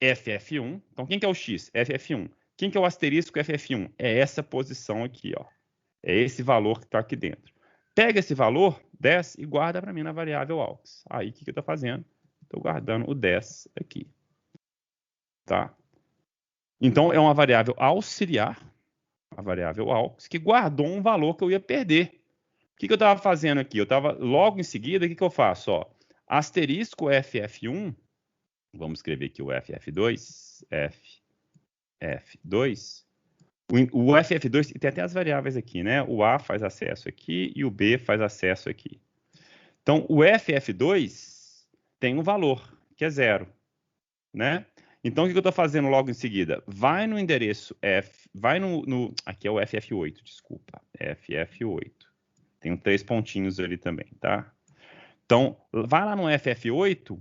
Speaker 2: FF1. Então, quem que é o X? FF1. Quem que é o asterisco FF1? É essa posição aqui, ó. É esse valor que está aqui dentro. pega esse valor, 10, e guarda para mim na variável AUX. Aí, o que eu estou fazendo? Estou guardando o 10 aqui. Tá? Então, é uma variável auxiliar, a variável AUX, que guardou um valor que eu ia perder. O que eu estava fazendo aqui? Eu estava, logo em seguida, o que eu faço? Ó, asterisco FF1, vamos escrever aqui o FF2, FF2, o FF2 tem até as variáveis aqui, né? O A faz acesso aqui e o B faz acesso aqui. Então, o FF2 tem um valor, que é 0, né? Então, o que eu estou fazendo logo em seguida? Vai no endereço F, vai aqui é o FF8, desculpa, FF8. Tem 3 pontinhos ali também, tá? Então, vai lá no FF8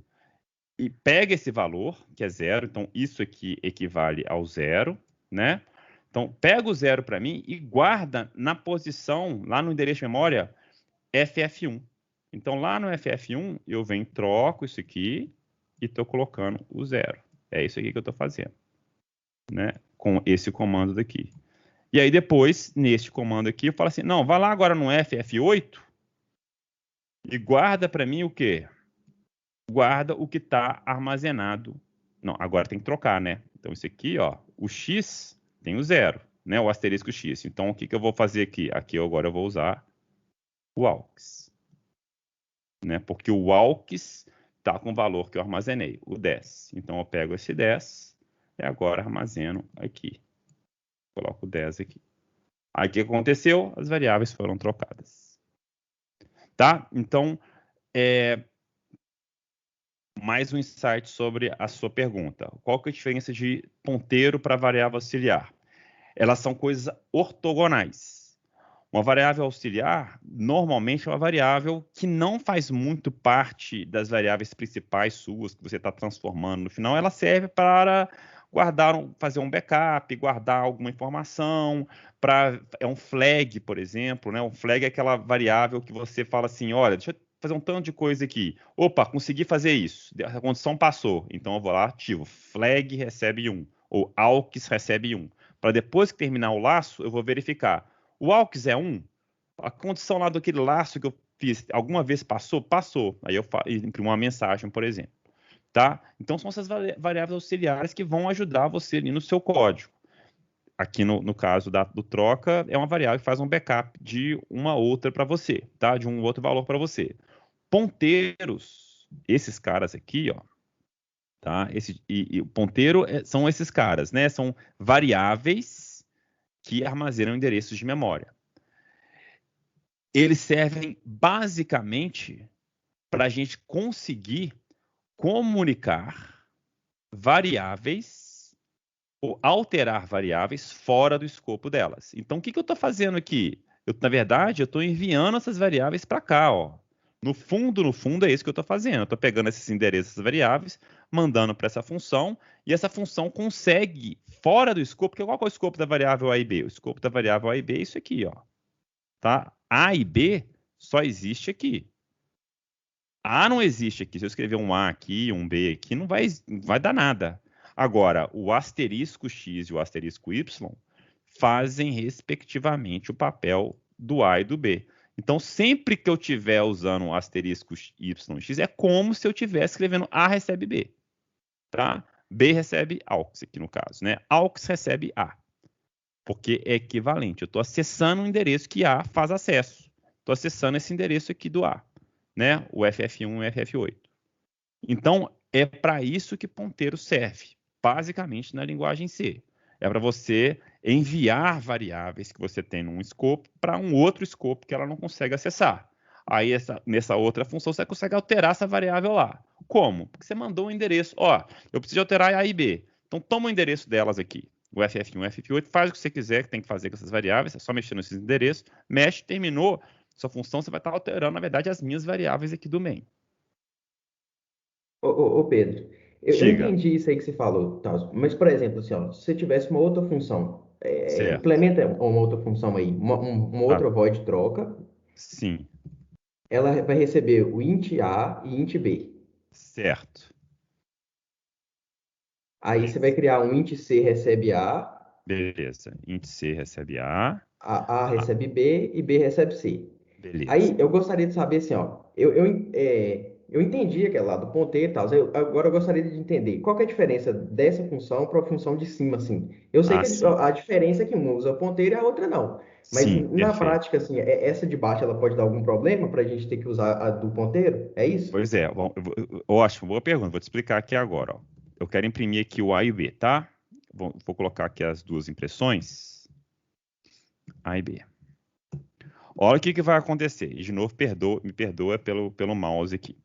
Speaker 2: e pega esse valor, que é 0. Então, isso aqui equivale ao 0, né? Então, pega o 0 para mim e guarda na posição, lá no endereço de memória, FF1. Então, lá no FF1, eu venho, troco isso aqui e estou colocando o 0. É isso aqui que eu estou fazendo, né? Com esse comando daqui. E aí, depois, neste comando aqui, eu falo assim, não, vai lá agora no FF8 e guarda para mim o quê? Guarda o que está armazenado. Não, agora tem que trocar, né? Então, isso aqui, ó, o X tem o 0, né? O asterisco X. Então, o que eu vou fazer aqui? Aqui agora eu vou usar o AUX, né? Porque o AUX está com o valor que eu armazenei, o 10. Então, eu pego esse 10 e agora armazeno aqui. Coloco o 10 aqui. Aí, o que aconteceu? As variáveis foram trocadas. Tá? Então, mais um insight sobre a sua pergunta. Qual que é a diferença de ponteiro para variável auxiliar? Elas são coisas ortogonais. Uma variável auxiliar, normalmente, é uma variável que não faz muito parte das variáveis principais suas, que você está transformando no final. Ela serve para guardar, fazer um backup, guardar alguma informação, é um flag, por exemplo, né? Um flag é aquela variável que você fala assim, olha, deixa eu fazer um tanto de coisa aqui. Opa, consegui fazer isso. A condição passou. Então eu vou lá, ativo. Flag recebe 1. Ou AUX recebe 1. Para depois que terminar o laço, eu vou verificar. O AUX é 1? A condição lá daquele laço que eu fiz, alguma vez passou? Passou. Aí eu imprimo uma mensagem, por exemplo. Tá? Então são essas variáveis auxiliares que vão ajudar você ali no seu código. Aqui no caso do troca, é uma variável que faz um backup de uma outra para você, tá? De um outro valor para você. Ponteiros, esses caras aqui, ó, tá? O ponteiro são esses caras, né? São variáveis que armazenam endereços de memória. Eles servem basicamente para a gente conseguir comunicar variáveis ou alterar variáveis fora do escopo delas. Então, o que eu estou fazendo aqui? Na verdade, eu estou enviando essas variáveis para cá, ó. No fundo, é isso que eu estou fazendo. Eu estou pegando esses endereços, essas variáveis, mandando para essa função, e essa função consegue, fora do escopo, qual é o escopo da variável A e B? O escopo da variável A e B é isso aqui, ó. Tá? A e B só existe aqui. A não existe aqui. Se eu escrever um A aqui, um B aqui, não vai dar nada. Agora, o asterisco X e o asterisco Y fazem, respectivamente, o papel do A e do B. Então, sempre que eu estiver usando o asterisco Y e X, é como se eu estivesse escrevendo A recebe B. Tá? B recebe AUX, aqui no caso. Né? AUX recebe A. Porque é equivalente. Eu estou acessando um endereço que A faz acesso. Estou acessando esse endereço aqui do A. Né? O FF1 e o FF8. Então, é para isso que ponteiro serve, basicamente na linguagem C. É para você enviar variáveis que você tem num escopo para um outro escopo que ela não consegue acessar. Aí, nessa outra função, você consegue alterar essa variável lá. Como? Porque você mandou um endereço. Ó, eu preciso alterar A e B. Então, toma o endereço delas aqui. O FF1 e o FF8, faz o que você quiser, que tem que fazer com essas variáveis. É só mexer nesses endereços. Mexe, terminou. Sua função, você vai estar alterando, na verdade, as minhas variáveis aqui do main.
Speaker 4: Ô, Pedro, eu
Speaker 2: Diga.
Speaker 4: entendi isso aí que você falou, tá? Mas, por exemplo, assim, ó, se você tivesse uma outra função,
Speaker 2: Certo.
Speaker 4: implementa uma outra função aí, uma
Speaker 2: Tá.
Speaker 4: outra void troca,
Speaker 2: Sim.
Speaker 4: ela vai receber o int A e int B.
Speaker 2: Certo.
Speaker 4: Aí você vai criar um int C recebe
Speaker 2: Beleza. Int C recebe A.
Speaker 4: A recebe B e B recebe C.
Speaker 2: Beleza.
Speaker 4: Aí eu gostaria de saber assim, ó, eu entendi aquele lá do ponteiro e tal, agora eu gostaria de entender qual que é a diferença dessa função para a função de cima, assim. Eu sei que
Speaker 2: Sim.
Speaker 4: a diferença é que uma usa ponteiro e a outra não, mas
Speaker 2: Sim,
Speaker 4: na
Speaker 2: perfeito.
Speaker 4: prática, assim, essa de baixo ela pode dar algum problema para a gente ter que usar a do ponteiro? É isso?
Speaker 2: Pois é, ótimo, boa pergunta. Vou te explicar aqui agora. Ó. Eu quero imprimir aqui o A e o B, tá? Vou colocar aqui as duas impressões, A e B. Olha o que vai acontecer. E de novo, me perdoa pelo mouse aqui.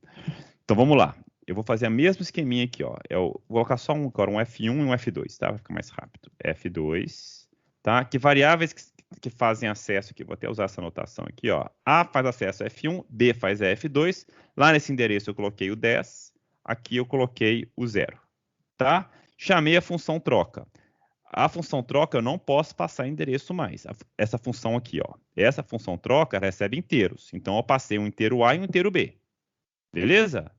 Speaker 2: Então vamos lá. Eu vou fazer a mesma esqueminha aqui, ó. Vou colocar só agora um F1 e um F2, tá? Vai ficar mais rápido. F2, tá? Que variáveis que fazem acesso aqui? Vou até usar essa anotação aqui, ó. A faz acesso a F1, B faz a F2. Lá nesse endereço eu coloquei o 10, aqui eu coloquei o 0, tá? Chamei a função troca. A função troca eu não posso passar endereço mais. Essa função aqui, ó. Essa função troca recebe inteiros. Então eu passei um inteiro A e um inteiro B. Beleza?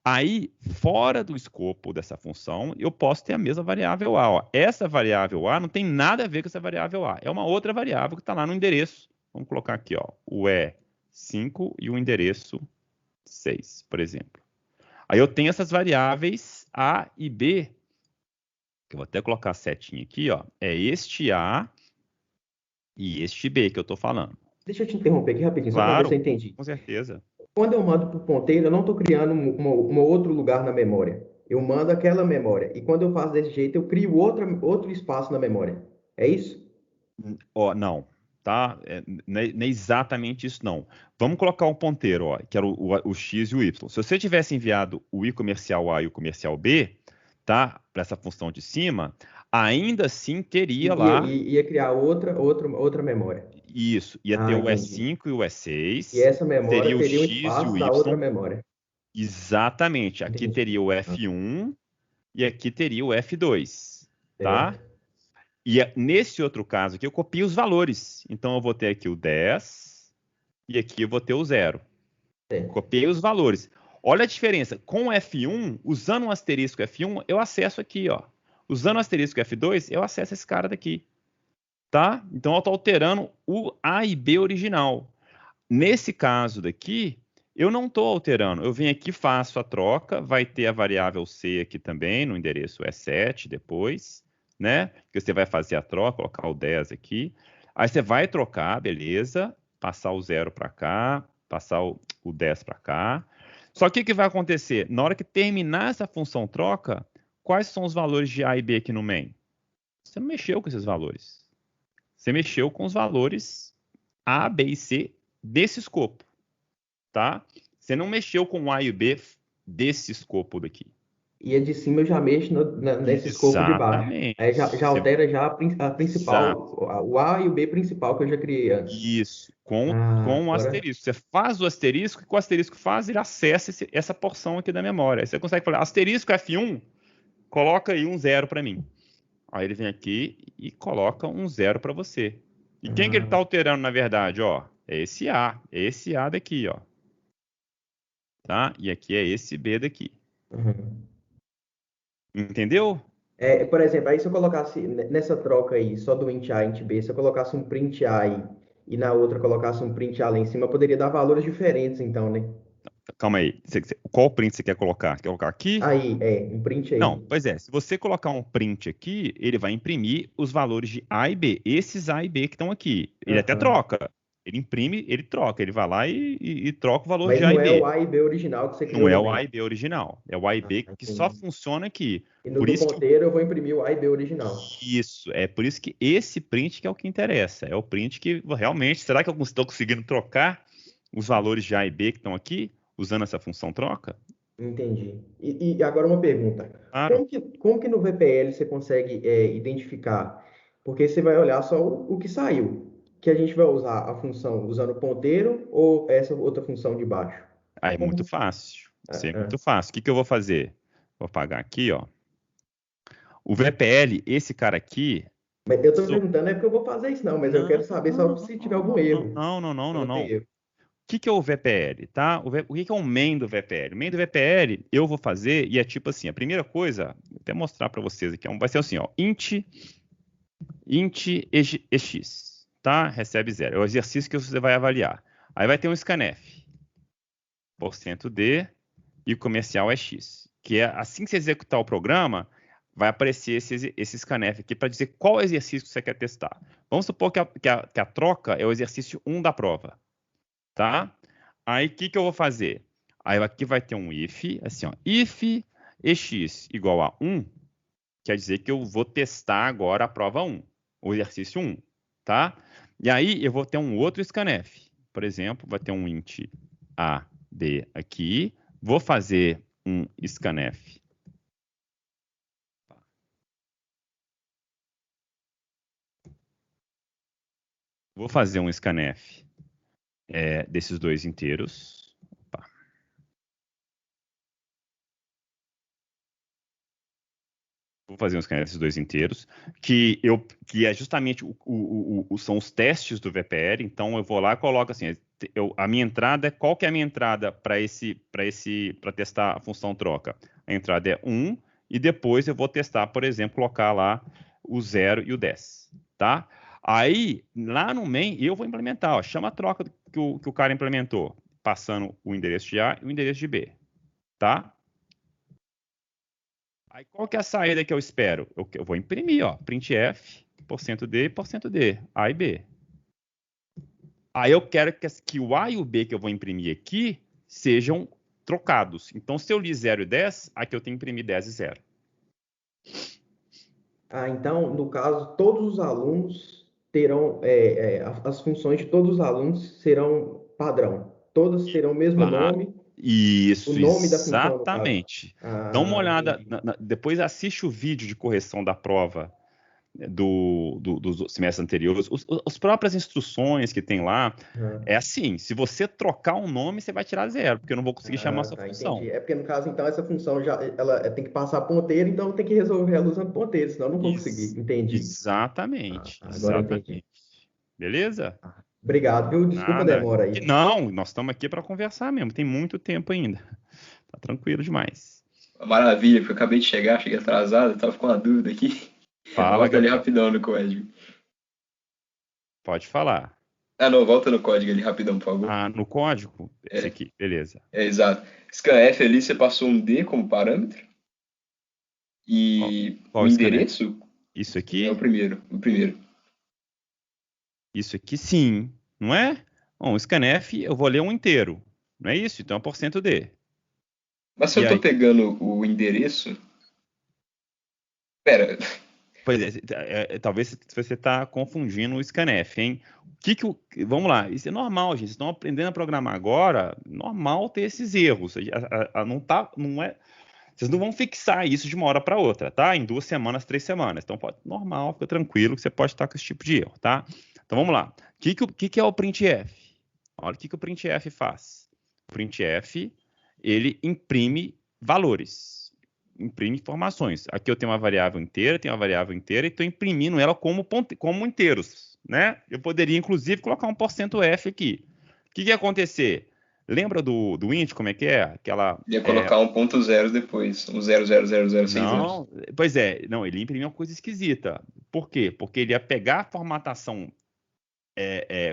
Speaker 2: Aí, fora do escopo dessa função, eu posso ter a mesma variável A. Ó. Essa variável A não tem nada a ver com essa variável A. É uma outra variável que está lá no endereço. Vamos colocar aqui, ó, o E5 e o endereço 6, por exemplo. Aí eu tenho essas variáveis A e B, que eu vou até colocar a setinha aqui, ó. É este A e este B que eu estou falando.
Speaker 4: Deixa eu te interromper aqui rapidinho, só para ver se
Speaker 2: Claro,
Speaker 4: eu entendi.
Speaker 2: com certeza.
Speaker 4: Quando eu mando para o ponteiro, eu não estou criando um outro lugar na memória. Eu mando aquela memória. E quando eu faço desse jeito, eu crio outro espaço na memória. É isso?
Speaker 2: Ó, não, tá? Não é exatamente isso, não. Vamos colocar um ponteiro, ó, que era o X e o Y. Se você tivesse enviado o I comercial A e o comercial B, tá? Para essa função de cima, ainda assim teria lá
Speaker 4: Ia criar outra memória.
Speaker 2: isso. Ia ter
Speaker 4: Ah,
Speaker 2: o
Speaker 4: entendi.
Speaker 2: E5 e o
Speaker 4: E
Speaker 2: E6,
Speaker 4: essa memória
Speaker 2: teria o
Speaker 4: teria um
Speaker 2: X e
Speaker 4: espaço
Speaker 2: o
Speaker 4: da outra
Speaker 2: Y.
Speaker 4: memória.
Speaker 2: Exatamente. Aqui
Speaker 4: Entendi.
Speaker 2: teria o F1 e aqui teria o F2, tá?
Speaker 4: Certo.
Speaker 2: E nesse outro caso aqui, eu copio os valores. Então, eu vou ter aqui o 10 e aqui eu vou ter o 0.
Speaker 4: Certo.
Speaker 2: Copiei os valores. Olha a diferença. Com o F1, usando o asterisco F1, eu acesso aqui, ó. Usando o asterisco F2, eu acesso esse cara daqui. Tá? Então, eu estou alterando o A e B original. Nesse caso daqui, eu não estou alterando. Eu venho aqui, faço a troca, vai ter a variável C aqui também, no endereço E7 depois, né? Porque você vai fazer a troca, colocar o 10 aqui. Aí você vai trocar, beleza, passar o 0 para cá, passar o 10 para cá. Só que o que vai acontecer? Na hora que terminar essa função troca, quais são os valores de A e B aqui no main? Você não mexeu com esses valores. Você mexeu com os valores A, B e C desse escopo, tá? Você não mexeu com o A e o B desse escopo daqui.
Speaker 4: E a de cima eu já mexo nesse escopo de baixo.
Speaker 2: Exatamente.
Speaker 4: Aí já altera já a
Speaker 2: Exato.
Speaker 4: principal, o A e o B principal que eu já criei antes.
Speaker 2: Isso, com o
Speaker 4: Agora.
Speaker 2: asterisco. Você faz o asterisco, e com o asterisco faz, ele acessa essa porção aqui da memória. Aí você consegue falar, asterisco F1, coloca aí um 0 para mim. Aí ele vem aqui e coloca um 0 para você. E quem que ele está alterando, na verdade? Ó, é esse A daqui, ó. Tá? E aqui é esse B daqui.
Speaker 4: Uhum.
Speaker 2: Entendeu?
Speaker 4: Por exemplo, aí se eu colocasse nessa troca aí, só do int A e int B, se eu colocasse um print A aí, e na outra colocasse um print A lá em cima, poderia dar valores diferentes, então, né?
Speaker 2: Calma aí. Qual print você quer colocar? Quer colocar aqui?
Speaker 4: Aí, um print
Speaker 2: Não,
Speaker 4: aí.
Speaker 2: pois é. Se você colocar um print aqui, ele vai imprimir os valores de A e B. Esses A e B que estão aqui. Ele até
Speaker 4: Aham.
Speaker 2: troca. Ele imprime, ele troca. Ele vai lá e troca o valor
Speaker 4: Mas
Speaker 2: de A e
Speaker 4: não é o
Speaker 2: B.
Speaker 4: A e B original que você
Speaker 2: Não
Speaker 4: criou
Speaker 2: é
Speaker 4: no
Speaker 2: o A
Speaker 4: main.
Speaker 2: e B original. É o A e B que só
Speaker 4: Entendi.
Speaker 2: funciona aqui.
Speaker 4: E no
Speaker 2: Por
Speaker 4: do
Speaker 2: isso que
Speaker 4: ponteiro eu vou imprimir o A e B original.
Speaker 2: isso, é por isso que esse print que é o que interessa. É o print que realmente, será que eu estou conseguindo trocar os valores de A e B que estão aqui, usando essa função troca?
Speaker 4: Entendi. E agora uma pergunta.
Speaker 2: Claro.
Speaker 4: Como que no VPL você consegue identificar? Porque você vai olhar só o que saiu. Que a gente vai usar a função usando o ponteiro ou essa outra função de baixo?
Speaker 2: Aí é muito
Speaker 4: Como?
Speaker 2: fácil. Isso
Speaker 4: Ah,
Speaker 2: é
Speaker 4: ah.
Speaker 2: muito fácil. O que que eu vou fazer? Vou apagar aqui, ó. O VPL, esse cara aqui.
Speaker 4: Mas eu estou
Speaker 2: so-
Speaker 4: perguntando, é porque eu vou fazer isso, não, mas eu
Speaker 2: Não,
Speaker 4: quero saber
Speaker 2: não,
Speaker 4: só
Speaker 2: não,
Speaker 4: se tiver
Speaker 2: não,
Speaker 4: algum
Speaker 2: não, não,
Speaker 4: erro.
Speaker 2: não, não, não,
Speaker 4: Para
Speaker 2: não,
Speaker 4: não ter
Speaker 2: não.
Speaker 4: erro.
Speaker 2: O que que é o VPL, tá? O que que é o main do VPL? O main do VPL eu vou fazer e é tipo assim, a primeira coisa, vou até mostrar para vocês aqui, vai ser assim, ó, int ex, tá? Recebe 0. É o exercício que você vai avaliar. Aí vai ter um scanf, %d, e o comercial é x. Que é assim que você executar o programa, vai aparecer esse scanf aqui para dizer qual exercício que você quer testar. Vamos supor que a troca é o exercício 1 da prova. Tá? Aí o que eu vou fazer? Aí aqui vai ter um if, assim, ó, if ex igual a 1, quer dizer que eu vou testar agora a prova 1, o exercício 1, tá? E aí eu vou ter um outro scanf. Por exemplo, vai ter um int a, b aqui, vou fazer um scanf. Vou fazer um scanf desses dois inteiros. Opa. Vou fazer um scanf desses dois inteiros, que é justamente são os testes do VPL. Então eu vou lá e coloco assim, a minha entrada, qual que é a minha entrada para testar a função troca? A entrada é 1, e depois eu vou testar, por exemplo, colocar lá o 0 e o 10, tá? Aí, lá no main, eu vou implementar, ó, chama a troca que o cara implementou, passando o endereço de A e o endereço de B, tá? Aí qual que é a saída que eu espero? Eu vou imprimir, ó, printf, %d, %d, A e B. Aí eu quero que o A e o B que eu vou imprimir aqui sejam trocados. Então, se eu li 0 e 10, aqui eu tenho que imprimir 10 e 0.
Speaker 4: Então, no caso, todos os alunos terão, as funções de todos os alunos serão padrão. Todas terão o mesmo nome, o
Speaker 2: Isso,
Speaker 4: nome da função, no caso.
Speaker 2: exatamente. Dá uma olhada,
Speaker 4: Entendi.
Speaker 2: depois assiste o vídeo de correção da prova dos semestres anteriores, as próprias instruções que tem lá, é assim, se você trocar um nome, você vai tirar 0, porque eu não vou conseguir chamar essa função.
Speaker 4: Entendi. É porque, no caso, então, essa função ela tem que passar ponteiro, então tem que resolver ela usando ponteiro, senão eu não vou conseguir. Entendi.
Speaker 2: Exatamente,
Speaker 4: Agora entendi.
Speaker 2: Beleza?
Speaker 4: Obrigado, viu? Desculpa a
Speaker 2: Nada.
Speaker 4: demora aí.
Speaker 2: Não, nós estamos aqui para conversar mesmo, tem muito tempo ainda. Tá tranquilo demais.
Speaker 5: Maravilha, porque eu acabei de chegar, cheguei atrasado, tava com uma dúvida aqui.
Speaker 2: Fala,
Speaker 5: Volta ali
Speaker 2: Gabriel.
Speaker 5: rapidão no código.
Speaker 2: Pode falar.
Speaker 5: Não, volta no código ali rapidão, por favor.
Speaker 2: No código? Esse aqui, beleza.
Speaker 5: Exato. Scanf ali, você passou um D como parâmetro. E
Speaker 2: Qual
Speaker 5: o
Speaker 2: scanf?
Speaker 5: endereço
Speaker 2: Isso aqui?
Speaker 5: é o primeiro.
Speaker 2: Isso aqui sim, não é? Bom, o scanf eu vou ler um inteiro, não é isso? Então é %d.
Speaker 5: Mas se eu tô pegando o endereço... Pera...
Speaker 2: Pois é, talvez você está confundindo o scanf, hein? Vamos lá, isso é normal, gente. Vocês estão aprendendo a programar agora, normal ter esses erros. Não é, vocês não vão fixar isso de uma hora para outra, tá? Em 2 semanas, 3 semanas. Então, normal, fica tranquilo que você pode estar com esse tipo de erro, tá? Então, vamos lá. O que é o printf? Olha o que o printf faz. O printf, ele imprime valores. Imprime informações. Aqui eu tenho uma variável inteira, e estou imprimindo ela como inteiros, né? Eu poderia, inclusive, colocar um %f aqui. O que ia acontecer? Lembra do int, como é que é?
Speaker 5: Ia colocar um .0 depois, um 00006
Speaker 2: Não, pois é, não, ele imprimiu uma coisa esquisita. Por quê? Porque ele ia pegar a formatação,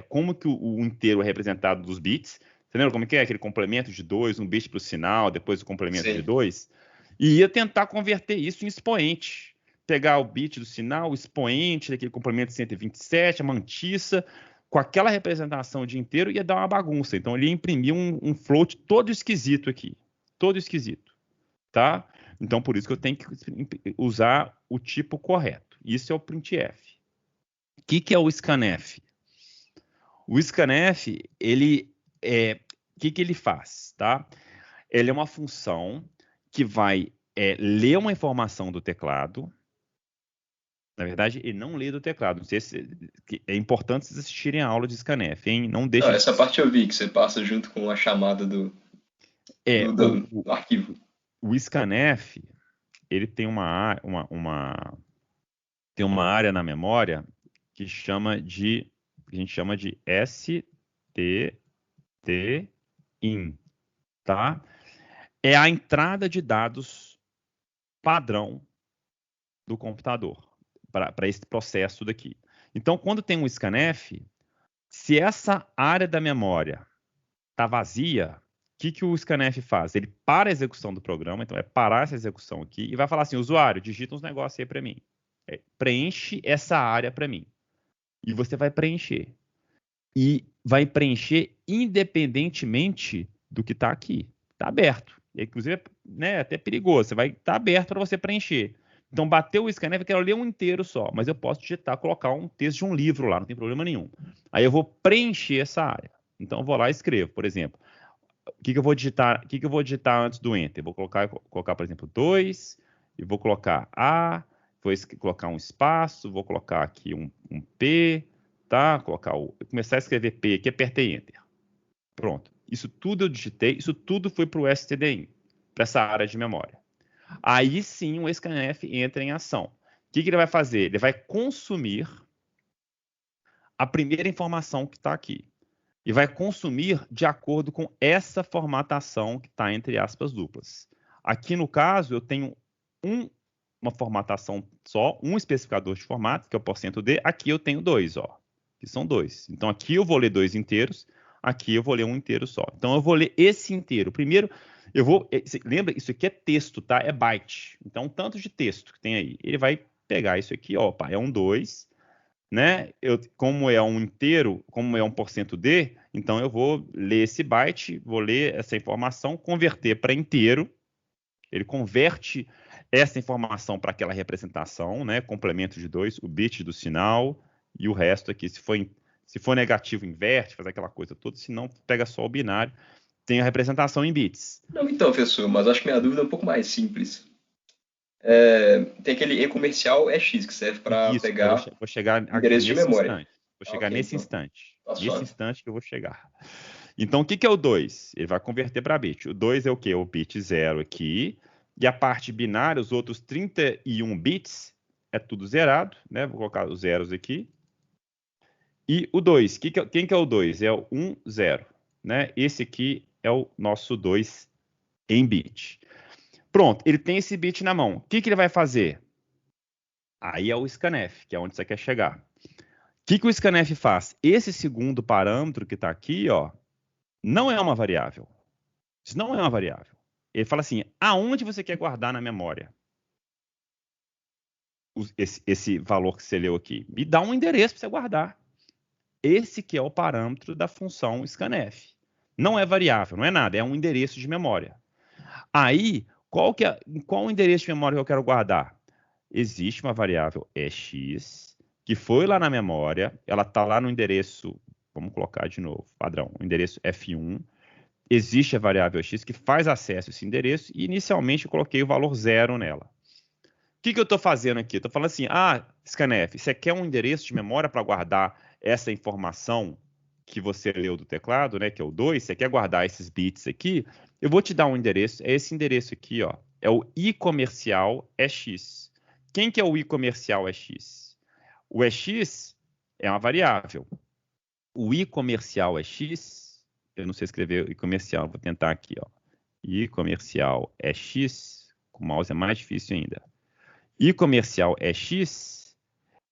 Speaker 2: como que o inteiro é representado dos bits. Você lembra como é que é? Aquele complemento de 2, um bit para o sinal, depois o complemento de 2. E ia tentar converter isso em expoente. Pegar o bit do sinal, o expoente daquele complemento 127, a mantissa, com aquela representação de inteiro, ia dar uma bagunça. Então, ele ia imprimir um float todo esquisito aqui. Todo esquisito. Tá? Então, por isso que eu tenho que usar o tipo correto. Isso é o printf. O que é o scanf? O scanf, o que ele faz? Tá? Ele é uma função que vai ler uma informação do teclado. Na verdade, ele não lê do teclado. Não sei é importante vocês assistirem a aula de scanf, hein? Não deixe
Speaker 5: essa parte eu vi, que você passa junto com a chamada do arquivo.
Speaker 2: O scanf, ele tem tem uma área na memória que a gente chama de stdin, tá? É a entrada de dados padrão do computador para esse processo daqui. Então, quando tem um scanf, se essa área da memória está vazia, o que o scanf faz? Ele para a execução do programa, então vai parar essa execução aqui e vai falar assim, usuário, digita uns negócios aí para mim. Preenche essa área para mim. E você vai preencher. E vai preencher independentemente do que está aqui. Está aberto. Inclusive, né, é até perigoso. Você vai estar aberto para você preencher. Então, bateu o scanf, eu quero ler um inteiro só. Mas eu posso digitar, colocar um texto de um livro lá, não tem problema nenhum. Aí eu vou preencher essa área. Então, eu vou lá e escrevo, por exemplo. O que eu vou digitar antes do Enter? Vou colocar, por exemplo, 2, e vou colocar A, vou colocar um espaço, vou colocar aqui um P, tá? Começar a escrever P aqui, apertei Enter. Pronto. Isso tudo eu digitei, isso tudo foi para o stdin, para essa área de memória. Aí sim o scanf entra em ação. O que ele vai fazer? Ele vai consumir a primeira informação que está aqui. E vai consumir de acordo com essa formatação que está entre aspas duplas. Aqui no caso, eu tenho uma formatação só, um especificador de formato, que é o %d. Aqui eu tenho 2, ó, que são 2. Então aqui eu vou ler 2 inteiros, aqui eu vou ler um inteiro só. Então eu vou ler esse inteiro. Primeiro, lembra, isso aqui é texto, tá? É byte. Então, tanto de texto que tem aí. Ele vai pegar isso aqui, ó, é um 2, né? Como é um inteiro, como é um %d, então eu vou ler esse byte, vou ler essa informação, converter para inteiro. Ele converte essa informação para aquela representação, né? Complemento de 2, o bit do sinal e o resto aqui, se for negativo, inverte, faz aquela coisa toda, se não, pega só o binário, tem a representação em bits.
Speaker 5: Não, então, professor, mas acho que minha dúvida é um pouco mais simples. Tem aquele e-comercial X que serve para pegar
Speaker 2: vou chegar
Speaker 5: endereço de memória.
Speaker 2: Vou chegar nesse instante.
Speaker 5: Tá
Speaker 2: nesse instante que eu vou chegar. Então, o que é o 2? Ele vai converter para bit. O 2 é o quê? O bit 0 aqui. E a parte binária, os outros 31 bits, é tudo zerado, né? Vou colocar os zeros aqui. E o 2, quem que é o 2? É o 1, 0. Né? Esse aqui é o nosso 2 em bit. Pronto, ele tem esse bit na mão. O que ele vai fazer? Aí é o scanf, que é onde você quer chegar. O que o scanf faz? Esse segundo parâmetro que está aqui, ó, não é uma variável. Isso não é uma variável. Ele fala assim, aonde você quer guardar na memória esse valor que você leu aqui? Me dá um endereço para você guardar. Esse que é o parâmetro da função scanf. Não é variável, não é nada, é um endereço de memória. Aí, qual o endereço de memória que eu quero guardar? Existe uma variável x, que foi lá na memória, ela está lá no endereço, vamos colocar de novo, padrão, o endereço f1. Existe a variável x que faz acesso a esse endereço e inicialmente eu coloquei o valor 0 nela. O que eu estou fazendo aqui? Estou falando assim, scanf, você quer um endereço de memória para guardar essa informação que você leu do teclado, né, que é o 2, você quer guardar esses bits aqui, eu vou te dar um endereço, é esse endereço aqui, ó, é o iComercial EX. Quem que é o iComercial EX? O EX é uma variável. O iComercial EX, eu não sei escrever iComercial, vou tentar aqui, ó, iComercial EX, com o mouse é mais difícil ainda. iComercial EX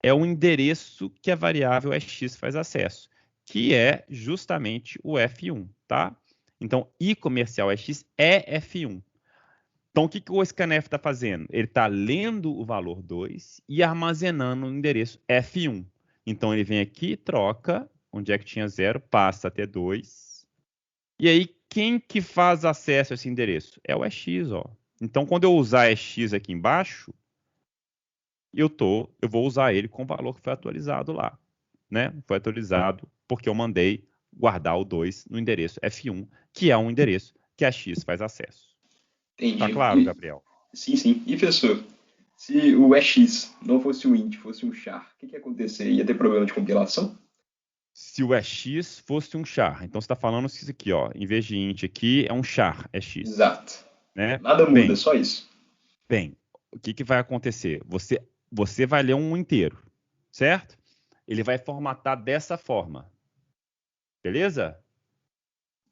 Speaker 2: é o endereço que a variável EX faz acesso, que é justamente o F1, tá? Então, iComercial EX é F1. Então, o que o scanf está fazendo? Ele está lendo o valor 2 e armazenando o endereço F1. Então, ele vem aqui, troca, onde é que tinha 0, passa até 2. E aí, quem que faz acesso a esse endereço? É o EX, ó. Então, quando eu usar EX aqui embaixo, eu vou usar ele com o valor que foi atualizado lá, né? Foi atualizado porque eu mandei guardar o 2 no endereço F1, que é um endereço que a X faz acesso.
Speaker 5: Entendi.
Speaker 2: Tá claro, Gabriel?
Speaker 5: Sim, sim. E, professor, se o EX não fosse um int, fosse um char, o que ia acontecer? Ia ter problema de compilação?
Speaker 2: Se o EX fosse um char, então você está falando isso aqui, ó, em vez de int aqui, é um char, EX.
Speaker 5: Exato.
Speaker 2: Né?
Speaker 5: Nada muda, só isso.
Speaker 2: Bem, o que vai acontecer? Você vai ler um inteiro, certo? Ele vai formatar dessa forma. Beleza?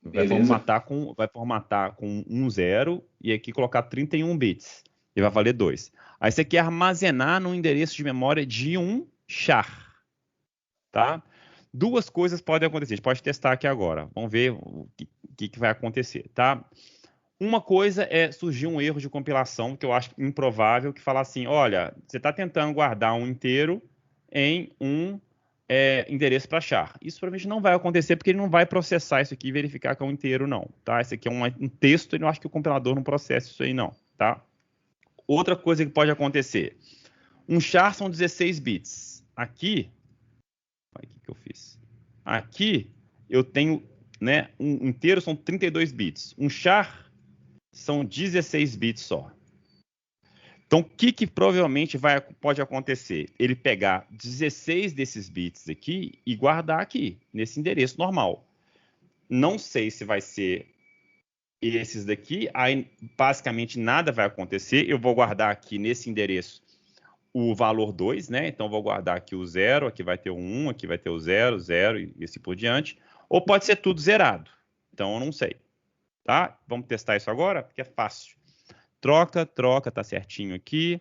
Speaker 2: Vai formatar com 1, 0 e aqui colocar 31 bits. E vai valer 2. Aí você quer armazenar no endereço de memória de um char. Tá? Duas coisas podem acontecer. A gente pode testar aqui agora. Vamos ver que vai acontecer, tá? Uma coisa é surgir um erro de compilação, que eu acho improvável, que fala assim, olha, você está tentando guardar um inteiro em um endereço para char. Isso provavelmente não vai acontecer, porque ele não vai processar isso aqui e verificar que é um inteiro, não, tá? Esse aqui é um texto, e eu acho que o compilador não processa isso aí, não, tá? Outra coisa que pode acontecer, um char são 16 bits. Aqui, olha o que eu fiz. Aqui, eu tenho, né, um inteiro são 32 bits. Um char são 16 bits só. Então, o que provavelmente pode acontecer? Ele pegar 16 desses bits aqui e guardar aqui, nesse endereço normal. Não sei se vai ser esses daqui, aí basicamente nada vai acontecer. Eu vou guardar aqui nesse endereço o valor 2, né? Então, vou guardar aqui o 0, aqui vai ter o 1, aqui vai ter o 0, 0 e assim por diante. Ou pode ser tudo zerado. Então, eu não sei. Tá? Vamos testar isso agora, porque é fácil. Troca, tá certinho aqui.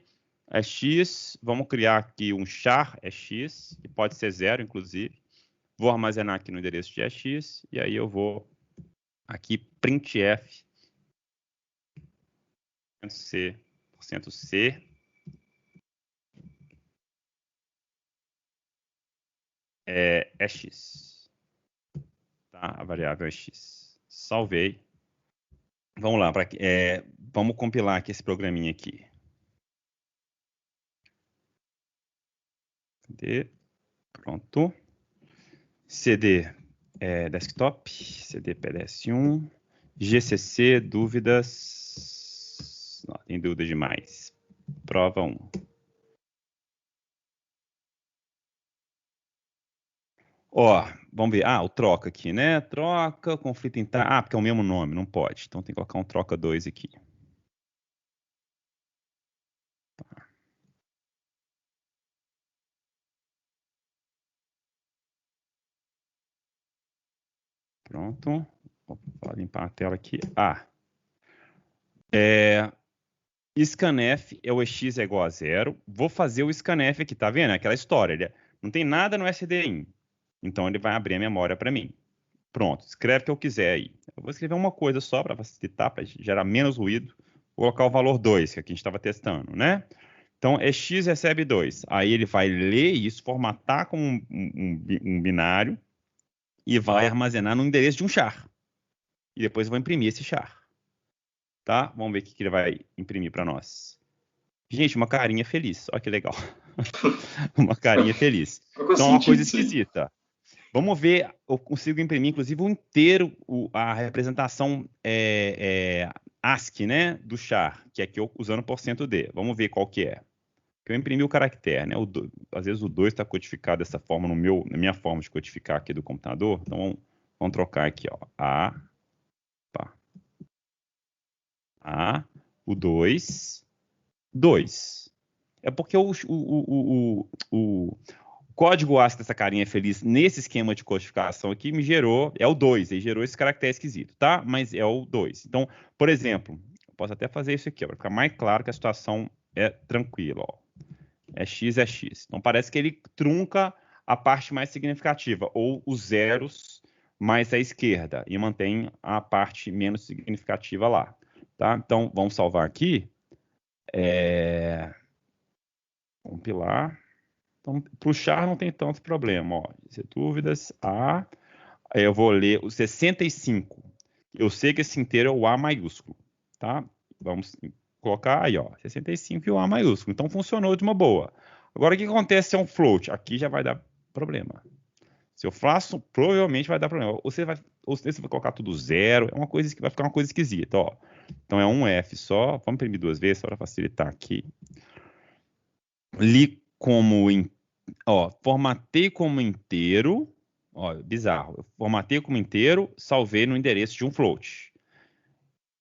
Speaker 2: É x, vamos criar aqui um char x, que pode ser 0, inclusive. Vou armazenar aqui no endereço de x, e aí eu vou aqui printf %c é x. Tá? A variável é x. Salvei. Vamos lá, vamos compilar aqui esse programinha aqui. Cadê? Pronto. CD desktop, CD PDS1, GCC, dúvidas. Não, tem dúvida demais. Prova 1. Ó, vamos ver. O troca aqui, né? Troca, conflito interno. Porque é o mesmo nome, não pode. Então tem que colocar um troca 2 aqui. Tá. Pronto. Vou limpar a tela aqui. Scanf é o EX é igual a 0. Vou fazer o scanf aqui, tá vendo? Aquela história. Não tem nada no SDIN. Então ele vai abrir a memória para mim. Pronto, escreve o que eu quiser aí. Eu vou escrever uma coisa só para facilitar, para gerar menos ruído. Vou colocar o valor 2, que aqui a gente estava testando, né? Então, x recebe 2. Aí ele vai ler isso, formatar como um binário e vai armazenar no endereço de um char. E depois eu vou imprimir esse char. Tá? Vamos ver o que ele vai imprimir para nós. Gente, uma carinha feliz. Olha que legal. Uma carinha feliz. Então, é uma coisa esquisita. Vamos ver, eu consigo imprimir, inclusive, o inteiro, a representação ASCII, né, do char, que é aqui usando %D. Vamos ver qual que é. Eu imprimi o caractere, né? Às vezes o 2 está codificado dessa forma na minha forma de codificar aqui do computador. Então, vamos trocar aqui, ó. O 2, 2. É porque o código ASCII dessa carinha feliz nesse esquema de codificação aqui me gerou, é o 2, ele gerou esse caractere esquisito, tá? Mas é o 2. Então, por exemplo, eu posso até fazer isso aqui, para ficar mais claro que a situação é tranquila, ó. É x. Então, parece que ele trunca a parte mais significativa, ou os zeros mais à esquerda, e mantém a parte menos significativa lá, tá? Então, vamos salvar aqui. Compilar. Então, para o char não tem tanto problema. Ó. Se dúvidas, eu vou ler o 65. Eu sei que esse inteiro é o A maiúsculo. Tá? Vamos colocar aí, ó, 65 e o A maiúsculo. Então, funcionou de uma boa. Agora, o que acontece se é um float? Aqui já vai dar problema. Se eu faço, provavelmente vai dar problema. Ou você vai colocar tudo zero. Vai ficar uma coisa esquisita. Ó. Então, é um F só. Vamos imprimir 2 vezes só para facilitar aqui. Li como formatei como inteiro, bizarro. Eu formatei como inteiro, salvei no endereço de um float.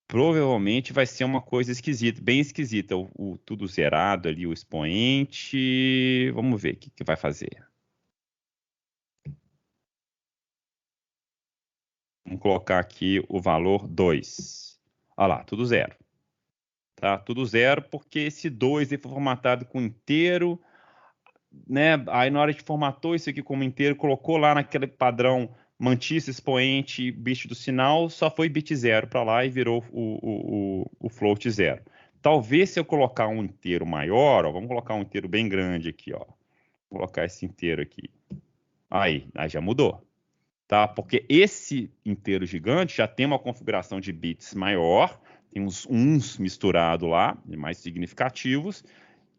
Speaker 2: Provavelmente vai ser uma coisa esquisita, bem esquisita. Tudo zerado ali, o expoente. Vamos ver o que vai fazer. Vamos colocar aqui o valor 2. Olha lá, tudo zero. Tá? Tudo zero, porque esse 2 foi formatado com inteiro. Né? Aí na hora que formatou isso aqui como inteiro, colocou lá naquele padrão Mantissa, expoente, bit do sinal, só foi bit 0 para lá e virou o float 0. Talvez se eu colocar um inteiro maior, ó, vamos colocar um inteiro bem grande aqui, ó. Vou colocar esse inteiro aqui. Aí já mudou. Tá? Porque esse inteiro gigante já tem uma configuração de bits maior, tem uns uns misturados lá, mais significativos,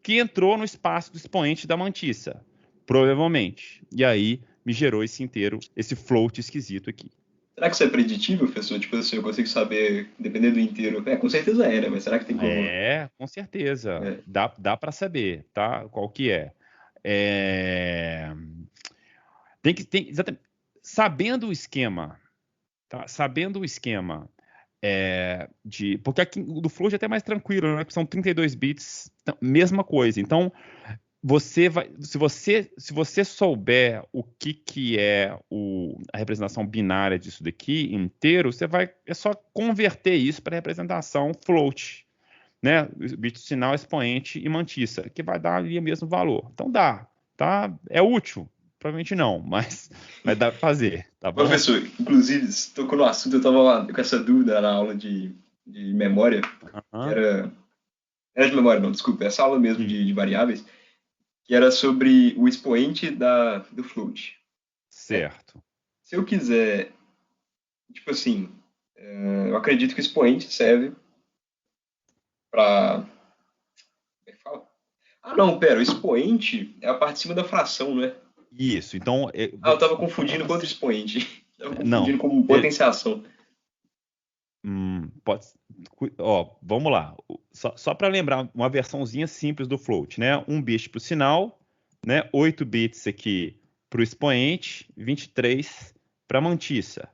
Speaker 2: que entrou no espaço do expoente da mantissa, provavelmente. E aí me gerou esse inteiro, esse float esquisito aqui.
Speaker 5: Será que isso é preditivo, professor? Tipo assim, eu consigo saber, dependendo do inteiro. Com certeza né? Mas será que tem como?
Speaker 2: Com certeza. Dá para saber, tá? Qual que é. Exatamente. Sabendo o esquema, tá? Sabendo o esquema porque aqui do float é até mais tranquilo, né? São 32 bits, mesma coisa. Então, se você souber o que é a representação binária disso daqui inteiro, é só converter isso para representação float, né? Bit sinal, expoente e mantissa, que vai dar ali o mesmo valor. Então dá, tá? É útil. Provavelmente não, mas dá pra fazer, tá bom?
Speaker 5: Professor, inclusive, você tocou no assunto, eu estava com essa dúvida na aula de memória, que era de memória não, desculpa, essa aula mesmo de variáveis, que era sobre o expoente do float.
Speaker 2: Certo.
Speaker 5: Se eu quiser, tipo assim, eu acredito que o expoente serve para... Como é que fala? Ah, não, pera, o expoente é a parte de cima da fração, né?
Speaker 2: Isso, então...
Speaker 5: eu estava confundindo com outro expoente. Estava confundindo com potenciação.
Speaker 2: Vamos lá. Só para lembrar, uma versãozinha simples do float, né? 1 bit para o sinal, né? 8 bits aqui para o expoente, 23 para a mantissa.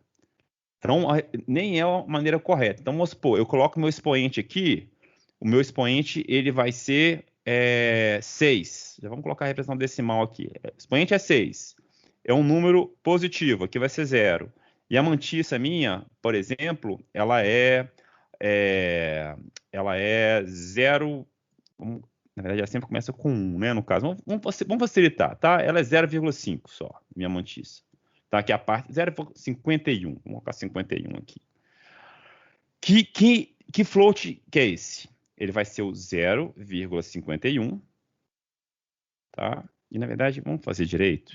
Speaker 2: Então, nem é a maneira correta. Então, vamos supor, eu coloco o meu expoente aqui, o meu expoente ele vai ser 6. Já vamos colocar a representação decimal aqui. Expoente é 6. É um número positivo, aqui vai ser 0. E a mantissa minha, por exemplo, ela é 0. Na verdade, ela sempre começa com 1, né? No caso, vamos facilitar, tá? Ela é 0,5 só, minha mantissa. Tá? Aqui a parte 0,51. Vamos colocar 51 aqui. Que float que é esse? Ele vai ser o 0,51, tá? E na verdade, vamos fazer direito.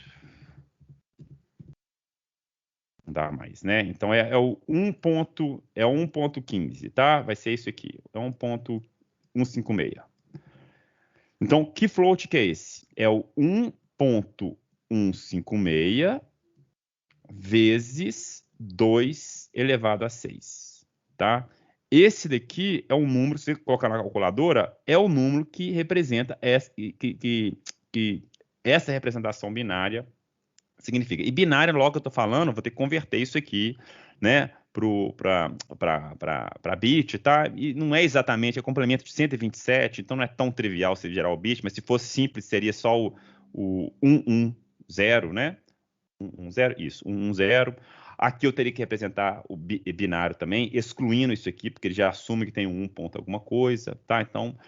Speaker 2: Não dá mais, né? Então é o 1.15, tá? Vai ser isso aqui. É 1.156. Então, que float que é esse? É o 1.156 vezes 2 elevado a 6, tá? Esse daqui é um número, se você colocar na calculadora, é o número que representa essa representação binária significa. E binária, logo que eu estou falando, vou ter que converter isso aqui, né, para bit, tá? E não é exatamente, é complemento de 127, então não é tão trivial se gerar o bit, mas se fosse simples, seria só o 110, né? 110, isso, 110. Aqui eu teria que representar o binário também, excluindo isso aqui, porque ele já assume que tem um ponto alguma coisa, tá? Então,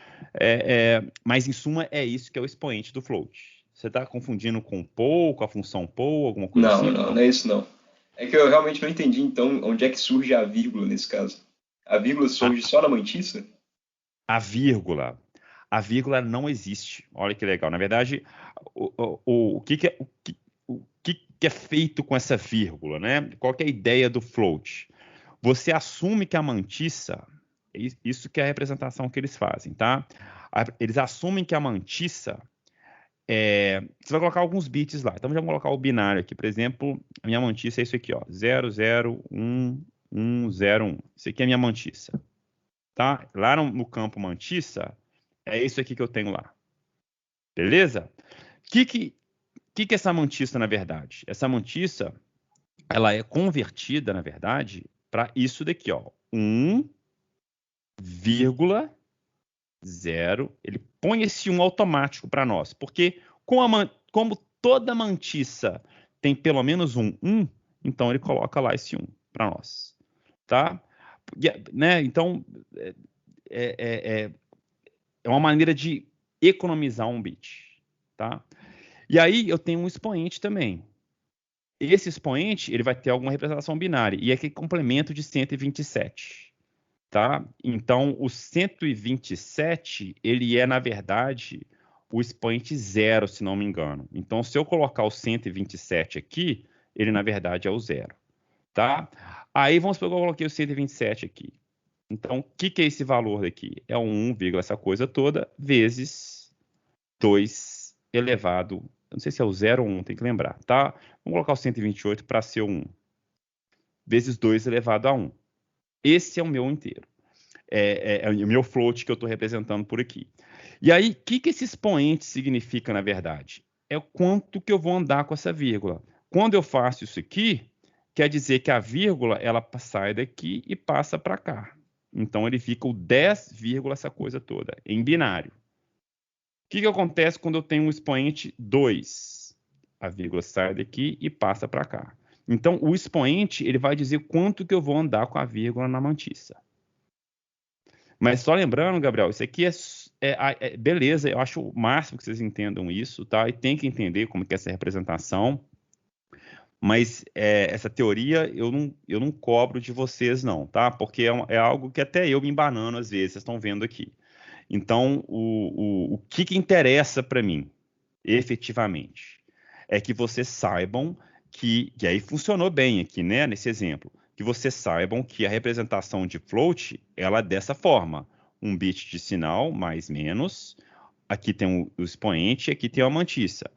Speaker 2: mas em suma é isso que é o expoente do float. Você está confundindo com com a função POU, alguma coisa assim?
Speaker 5: Não é isso não. É que eu realmente não entendi, então, onde é que surge a vírgula nesse caso. A vírgula surge só na mantissa?
Speaker 2: A vírgula não existe. Olha que legal. Na verdade, o que é feito com essa vírgula, né? Qual que é a ideia do float? Você assume que a mantissa, isso que é a representação que eles fazem, tá? Eles assumem que a mantissa, você vai colocar alguns bits lá. Então, já vou colocar o binário aqui. Por exemplo, a minha mantissa é isso aqui, ó, 001101. Isso aqui é a minha mantissa, tá? Lá no campo mantissa, é isso aqui que eu tenho lá. Beleza? O que é essa mantissa, na verdade? Essa mantissa, ela é convertida, na verdade, para isso daqui, ó. 1,0. Ele põe esse 1 automático para nós. Porque como toda mantissa tem pelo menos um 1, então ele coloca lá esse 1 para nós. Tá? Né? Então, é uma maneira de economizar um bit. Tá? E aí eu tenho um expoente também. esse expoente ele vai ter alguma representação binária, e é aquele complemento de 127. Tá? Então, o 127, ele é, na verdade, o expoente 0, se não me engano. Então, se eu colocar o 127 aqui, ele, na verdade, é o 0. Tá? Aí, vamos supor que eu coloquei o 127 aqui. Então, o que é esse valor daqui? É 1, essa coisa toda, vezes 2 elevado... Eu não sei se é o 0 ou 1, tem que lembrar, tá? Vamos colocar o 128 para ser o 1. Vezes 2 elevado a 1. Esse é o meu inteiro. É o meu float que eu estou representando por aqui. E aí, o que esse expoente significa, na verdade? É o quanto que eu vou andar com essa vírgula. Quando eu faço isso aqui, quer dizer que a vírgula ela sai daqui e passa para cá. Então, ele fica o 10, essa coisa toda, em binário. O que acontece quando eu tenho um expoente 2? A vírgula sai daqui e passa para cá. Então, o expoente ele vai dizer quanto que eu vou andar com a vírgula na mantissa. Mas só lembrando, Gabriel, isso aqui beleza, eu acho o máximo que vocês entendam isso, tá? E tem que entender como que é essa representação. Mas essa teoria eu não cobro de vocês, não, tá? Porque é algo que até eu me embanando às vezes, vocês estão vendo aqui. Então, o que interessa para mim, efetivamente, é que vocês saibam que aí funcionou bem aqui, né, nesse exemplo, que vocês saibam que a representação de float, ela é dessa forma, um bit de sinal mais menos, aqui tem o expoente, aqui tem a mantissa.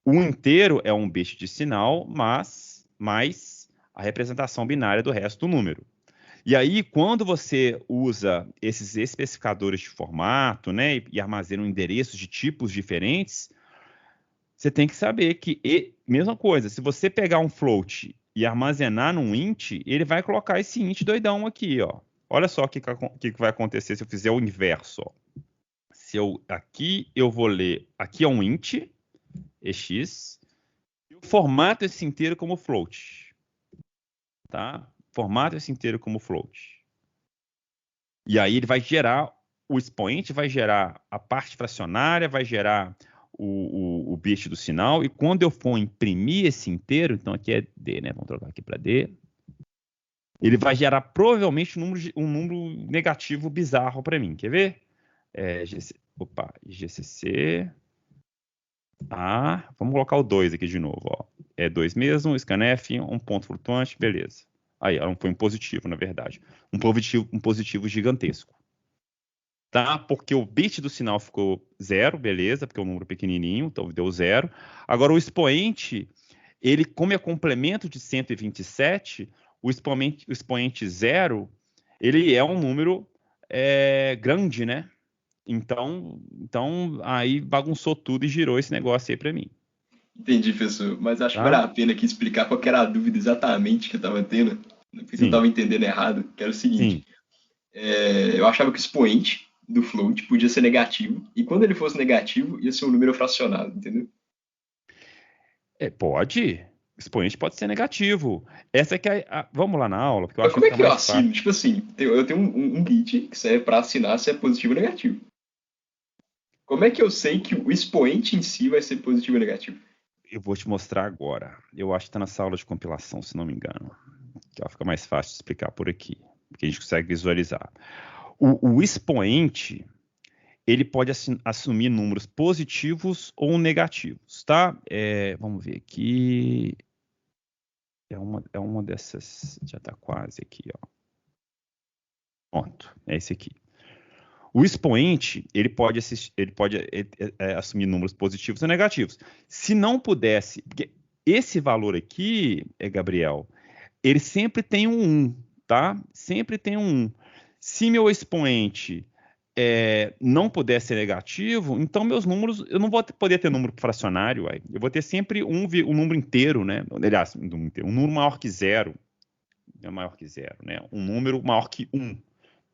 Speaker 2: O inteiro é um bit de sinal, mas mais a representação binária do resto do número. E aí, quando você usa esses especificadores de formato, né, e armazena endereços de tipos diferentes, você tem que saber que, mesma coisa, se você pegar um float e armazenar num int, ele vai colocar esse int doidão aqui, ó. Olha só o que vai acontecer se eu fizer o inverso, ó. Aqui eu vou ler, aqui é um int, ex, e eu formato esse inteiro como float, tá? Formato esse inteiro como float. E aí ele vai gerar, o expoente vai gerar a parte fracionária, vai gerar o bit do sinal, e quando eu for imprimir esse inteiro, então aqui é D, né? Vamos trocar aqui para D. Ele vai gerar provavelmente um número negativo bizarro para mim. Quer ver? GCC. Vamos colocar o 2 aqui de novo. Ó. É 2 mesmo, scanf, um ponto flutuante, beleza. Aí, foi um positivo, na verdade. Um positivo gigantesco. Tá? Porque o bit do sinal ficou 0, beleza, porque é um número pequenininho, então deu 0. Agora, o expoente, ele, como é complemento de 127, o expoente 0, ele é um número grande, né? Então, aí bagunçou tudo e girou esse negócio aí para mim.
Speaker 5: Entendi, professor. Mas acho que vale a pena aqui explicar qual que era a dúvida exatamente que eu estava tendo, porque eu estava entendendo errado, que era o seguinte. Eu achava que o expoente do float podia ser negativo, e quando ele fosse negativo, ia ser um número fracionado, entendeu?
Speaker 2: Pode. Expoente pode ser negativo. Essa aqui vamos lá na aula, porque eu
Speaker 5: acho
Speaker 2: que
Speaker 5: como é que eu assino? Tipo assim, eu tenho um bit que serve para assinar se é positivo ou negativo. Como é que eu sei que o expoente em si vai ser positivo ou negativo?
Speaker 2: Eu vou te mostrar agora. Eu acho que está nessa aula de compilação, se não me engano. Que fica mais fácil de explicar por aqui, porque a gente consegue visualizar. O expoente, ele pode assumir números positivos ou negativos, tá? Vamos ver aqui. É uma dessas. Já está quase aqui, ó. Pronto, é esse aqui. O expoente, ele pode assumir números positivos ou negativos. Se não pudesse, porque esse valor aqui, Gabriel, ele sempre tem um 1, tá? Sempre tem um 1. Se meu expoente não puder ser negativo, então meus números, eu não vou poder ter número fracionário, eu vou ter sempre um número inteiro, né? Aliás, um número maior que 0. É maior que 0, né? Um número maior que 1.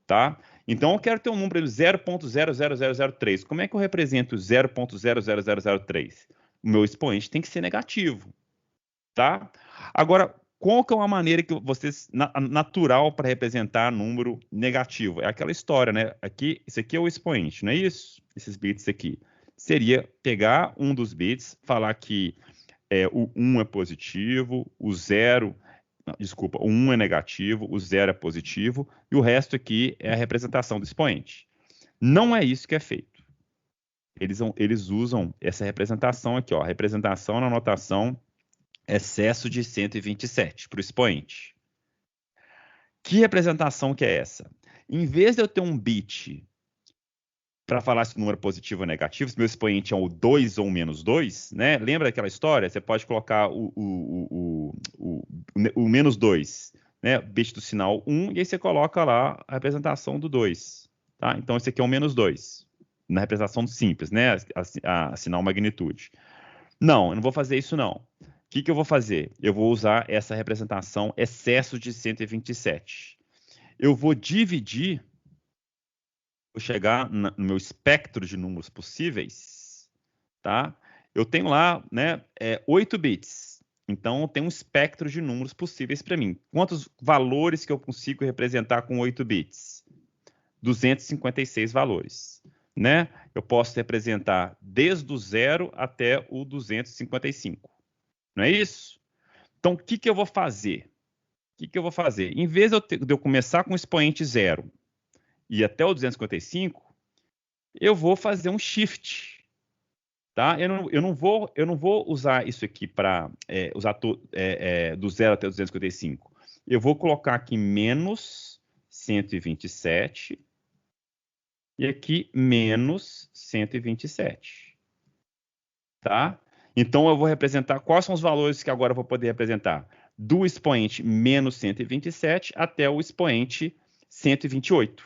Speaker 2: Tá? Então, eu quero ter um número de 0.00003. Como é que eu represento 0.00003? O meu expoente tem que ser negativo. Tá? Agora, qual que é uma maneira que vocês natural para representar número negativo? É aquela história, né? Esse aqui é o expoente, não é isso? Esses bits aqui. Seria pegar um dos bits, falar que o 1 é positivo, o 0... Desculpa, o 1 é negativo, o 0 é positivo, e o resto aqui é a representação do expoente. Não é isso que é feito. Eles usam essa representação aqui, ó, representação na notação excesso de 127 para o expoente. Que representação que é essa? Em vez de eu ter um bit para falar se o número é positivo ou negativo, se meu expoente é o 2 ou o menos 2, né? Lembra daquela história? Você pode colocar o menos 2, né? Bit do sinal 1, e aí você coloca lá a representação do 2. Tá? Então, esse aqui é o menos 2, na representação simples, né? A sinal magnitude. Não, eu não vou fazer isso, não. O que eu vou fazer? Eu vou usar essa representação excesso de 127. Eu vou dividir, vou chegar no meu espectro de números possíveis, tá? Eu tenho lá, né, 8 bits. Então, eu tenho um espectro de números possíveis para mim. Quantos valores que eu consigo representar com 8 bits? 256 valores, né? Eu posso representar desde o 0 até o 255. Não é isso? Então, o que eu vou fazer? Em vez de eu começar com o expoente 0 e até o 255, eu vou fazer um shift. Tá? Eu não vou usar isso aqui para usar do 0 até o 255. Eu vou colocar aqui menos 127 e aqui menos 127. Tá? Então, eu vou representar quais são os valores que agora eu vou poder representar. Do expoente menos 127 até o expoente 128.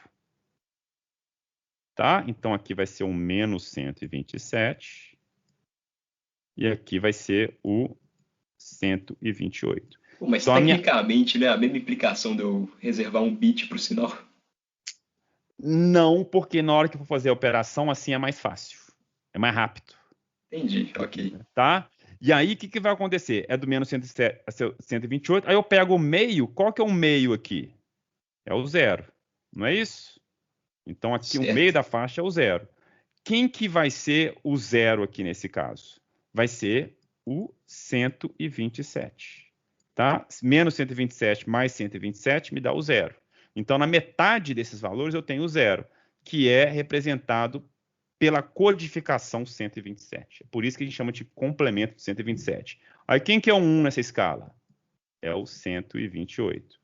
Speaker 2: Tá? Então, aqui vai ser o menos 127. E aqui vai ser o 128.
Speaker 5: Mas então, tecnicamente, né, a mesma implicação de eu reservar um bit para o sinal?
Speaker 2: Não, porque na hora que eu for fazer a operação, assim é mais fácil. É mais rápido.
Speaker 5: Entendi, ok.
Speaker 2: Tá? E aí, o que vai acontecer? É do menos 128. Aí eu pego o meio. Qual que é o meio aqui? É o 0. Não é isso? Então, aqui certo. O meio da faixa é o 0. Quem que vai ser o 0 aqui nesse caso? Vai ser o 127. Tá? Menos 127 mais 127 me dá o 0. Então, na metade desses valores, eu tenho o 0, que é representado pela codificação 127. É por isso que a gente chama de complemento de 127. Aí, quem que é o 1 nessa escala? É o 128.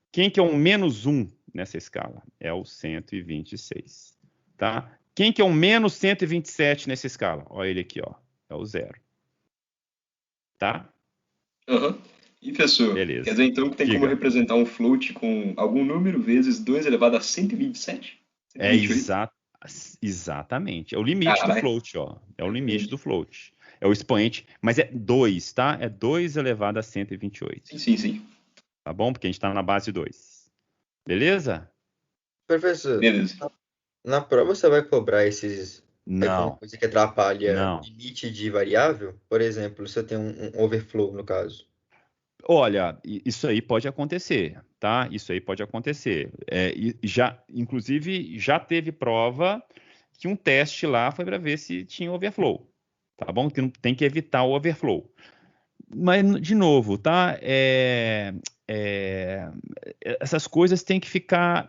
Speaker 2: Quem que é o menos 1 nessa escala? É o 126. Tá? Quem que é o menos 127 nessa escala? Olha ele aqui, ó. É o 0. Tá?
Speaker 5: Uhum. E, professor,
Speaker 2: beleza.
Speaker 5: Quer dizer, então, que tem como representar um float com algum número vezes 2 elevado a 127? 128?
Speaker 2: Exatamente. É o limite do float, ó. É o limite do float. É o expoente, mas é 2, tá? É 2 elevado a 128.
Speaker 5: Sim.
Speaker 2: Tá bom? Porque a gente está na base 2. Beleza?
Speaker 6: Professor,
Speaker 5: beleza.
Speaker 6: Na prova você vai cobrar esses...
Speaker 2: Não.
Speaker 6: coisa que atrapalha o limite de variável? Por exemplo, se eu tenho um overflow, no caso.
Speaker 2: Olha, isso aí pode acontecer, tá? Isso aí pode acontecer. Inclusive, já teve prova que um teste lá foi para ver se tinha overflow, tá bom? Que tem que evitar o overflow. Mas, de novo, tá? Essas coisas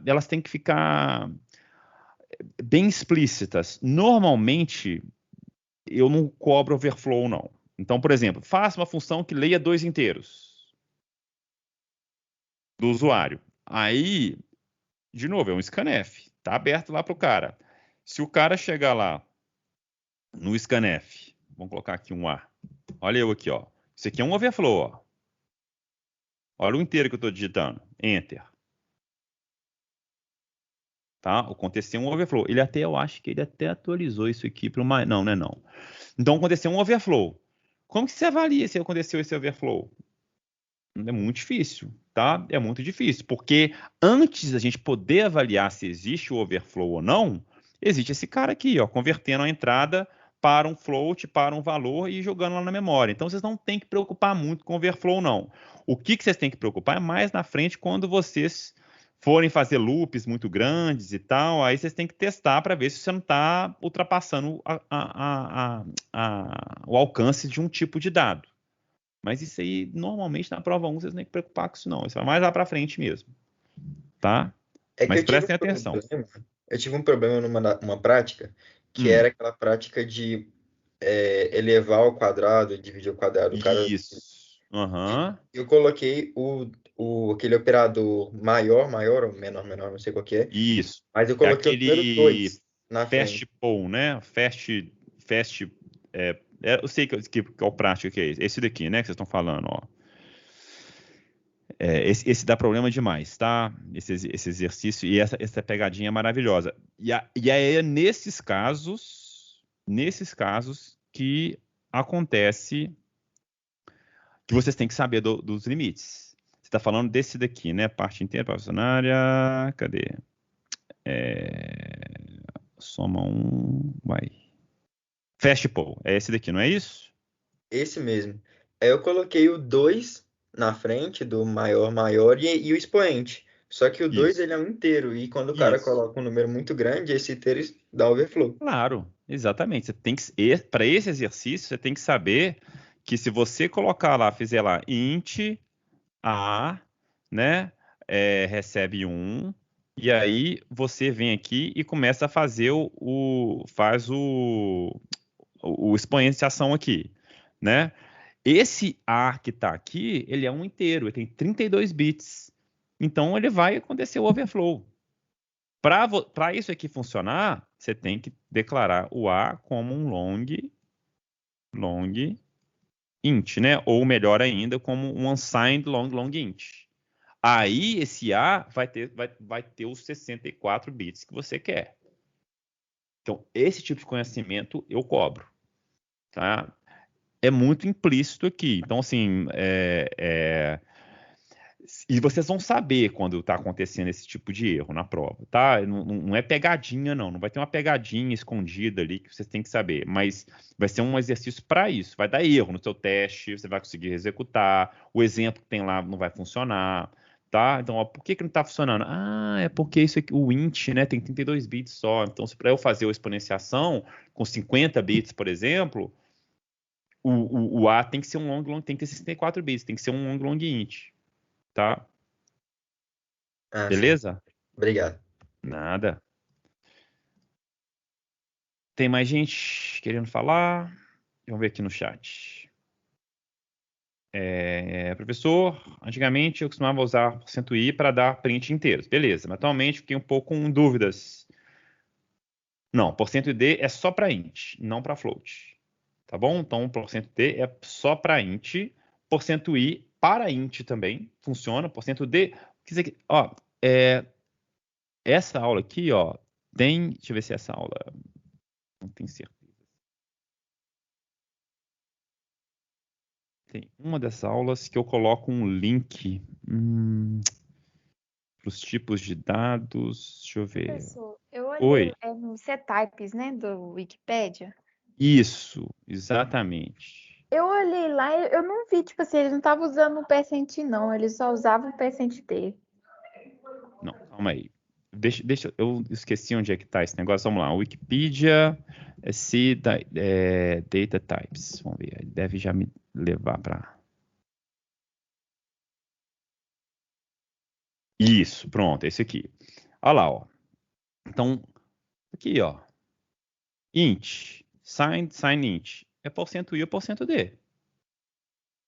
Speaker 2: elas têm que ficar bem explícitas. Normalmente, eu não cobro overflow, não. Então, por exemplo, faça uma função que leia 2 inteiros do usuário. Aí, de novo, é um scanf. Está aberto lá para o cara. Se o cara chegar lá no scanf, vamos colocar aqui um A. Olha eu aqui, ó. Isso aqui é um overflow, ó. Olha o inteiro que eu estou digitando. Enter. Tá? Aconteceu um overflow. Eu acho que ele até atualizou isso aqui para uma... Não, não é não. Então, aconteceu um overflow. Como que você avalia se aconteceu esse overflow? É muito difícil, tá? É muito difícil, porque antes da gente poder avaliar se existe o overflow ou não, existe esse cara aqui, ó, convertendo a entrada para um float, para um valor e jogando lá na memória. Então, vocês não têm que preocupar muito com o overflow, não. O que vocês têm que preocupar é mais na frente quando vocês forem fazer loops muito grandes e tal, aí vocês têm que testar para ver se você não está ultrapassando o alcance de um tipo de dado. Mas isso aí, normalmente, na prova 1, vocês não tem que preocupar com isso, não. Isso vai mais lá para frente mesmo. Tá?
Speaker 6: É que
Speaker 2: Mas
Speaker 6: eu tive
Speaker 2: prestem atenção.
Speaker 6: eu tive um problema numa prática, que era aquela prática de elevar ao quadrado, dividir ao quadrado. O cara,
Speaker 2: Isso. Aham.
Speaker 6: eu coloquei aquele operador maior ou menor, não sei qual que é,
Speaker 2: Isso.
Speaker 6: mas eu
Speaker 2: É
Speaker 6: coloquei o número
Speaker 2: aquele
Speaker 6: 2 na
Speaker 2: fast
Speaker 6: frente.
Speaker 2: poll, né? Eu sei que é o prático que é esse. Esse daqui, né? Que vocês estão falando, ó. Esse dá problema demais, tá? Esse exercício e essa pegadinha é maravilhosa. E aí é nesses casos que acontece que vocês têm que saber dos limites. Você está falando desse daqui, né? Parte inteira, fracionária. Cadê? Soma um. Vai. Fast poll. É esse daqui, não é isso?
Speaker 6: Esse mesmo. Aí eu coloquei o 2 na frente do maior e o expoente. Só que o 2
Speaker 2: Isso.
Speaker 6: ele é um inteiro. E quando o cara
Speaker 2: Isso.
Speaker 6: coloca um número muito grande, esse inteiro dá overflow.
Speaker 2: Claro, exatamente. Você tem que, para esse exercício, você tem que saber que se você colocar lá, fizer lá int a, né, recebe 1, e aí você vem aqui e começa a fazer o exponenciação aqui, né? Esse A que está aqui, ele é um inteiro, ele tem 32 bits. Então ele vai acontecer o overflow. Para isso aqui funcionar, você tem que declarar o A como um long int, né? Ou melhor ainda, como um unsigned long int. Aí esse A vai ter os 64 bits que você quer. Então, esse tipo de conhecimento eu cobro, tá? É muito implícito aqui. Então, assim, e vocês vão saber quando está acontecendo esse tipo de erro na prova, tá? Não é pegadinha, não. Não vai ter uma pegadinha escondida ali que vocês têm que saber. Mas vai ser um exercício para isso. Vai dar erro no seu teste, você vai conseguir executar. O exemplo que tem lá não vai funcionar, tá? Então, ó, por que não está funcionando? Ah, é porque isso aqui, o int, né, tem 32 bits só. Então, se para eu fazer a exponenciação com 50 bits, por exemplo, o A tem que ser um long, tem que ter 64 bits, tem que ser um long int. Tá?
Speaker 6: Ah, sim.
Speaker 2: Beleza?
Speaker 6: Obrigado.
Speaker 2: Nada. Tem mais gente querendo falar? Vamos ver aqui no chat. Professor, antigamente eu costumava usar %i para dar print inteiros. Beleza, mas atualmente fiquei um pouco com dúvidas. Não, %d é só para int, não para float. Tá bom? Então, %d é só para int. %i para int também funciona. %d, quer dizer, ó, essa aula aqui, ó, deixa eu ver se essa aula, não tenho certeza. Tem uma dessas aulas que eu coloco um link para os tipos de dados. Deixa eu ver.
Speaker 1: Professor, eu
Speaker 2: Oi.
Speaker 1: olhei no CTypes, né, do Wikipédia.
Speaker 2: Isso, exatamente.
Speaker 1: Eu olhei lá, eu não vi, tipo assim, ele não estava usando o %, não. Ele só usava o %d.
Speaker 2: Não, calma aí. Eu esqueci onde é que está esse negócio. Vamos lá. Wikipedia, Data Types. Vamos ver. Ele deve já me levar para. Isso, pronto, esse aqui. Olha lá, ó. Então, aqui, ó. Int, sign int. É %i ou %d.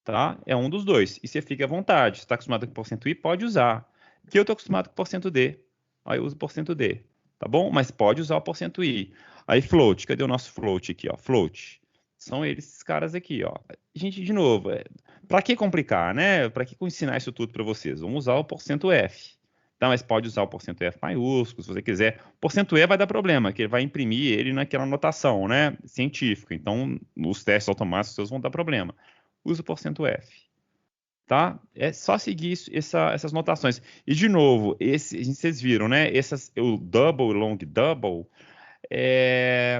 Speaker 2: Tá? É um dos dois. E você fica à vontade. Você está acostumado com %i, pode usar. Aqui eu estou acostumado com %d. Aí eu uso %d. Tá bom? Mas pode usar o %i. Aí float. Cadê o nosso float aqui, ó? Float. São esses caras aqui, ó. Gente, de novo, para que complicar, né? Para que ensinar isso tudo para vocês? Vamos usar o %f. Tá, mas pode usar o %f maiúsculo, se você quiser. O %e vai dar problema, que ele vai imprimir ele naquela notação, né? Científica. Então, os testes automáticos seus vão dar problema. Usa o %f. Tá? É só seguir essas notações. E, de novo, vocês viram, né? O double, long double,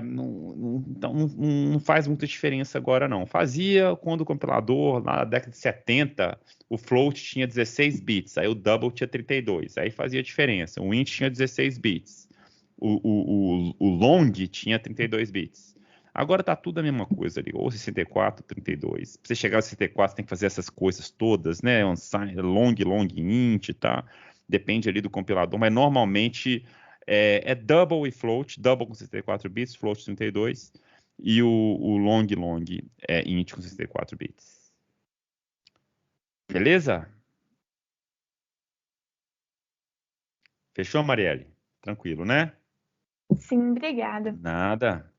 Speaker 2: não faz muita diferença agora, não. Fazia quando o compilador, na década de 70, o float tinha 16 bits, aí o double tinha 32, aí fazia diferença. O int tinha 16 bits, o long tinha 32 bits. Agora tá tudo a mesma coisa ali, ou 64, 32. Pra você chegar a 64, você tem que fazer essas coisas todas, né? Long, int, tá? Depende ali do compilador, mas normalmente é double e float, double com 64 bits, float 32, e o long é int com 64 bits. Beleza? Fechou, Marielle? Tranquilo, né?
Speaker 1: Sim, obrigada.
Speaker 2: Nada.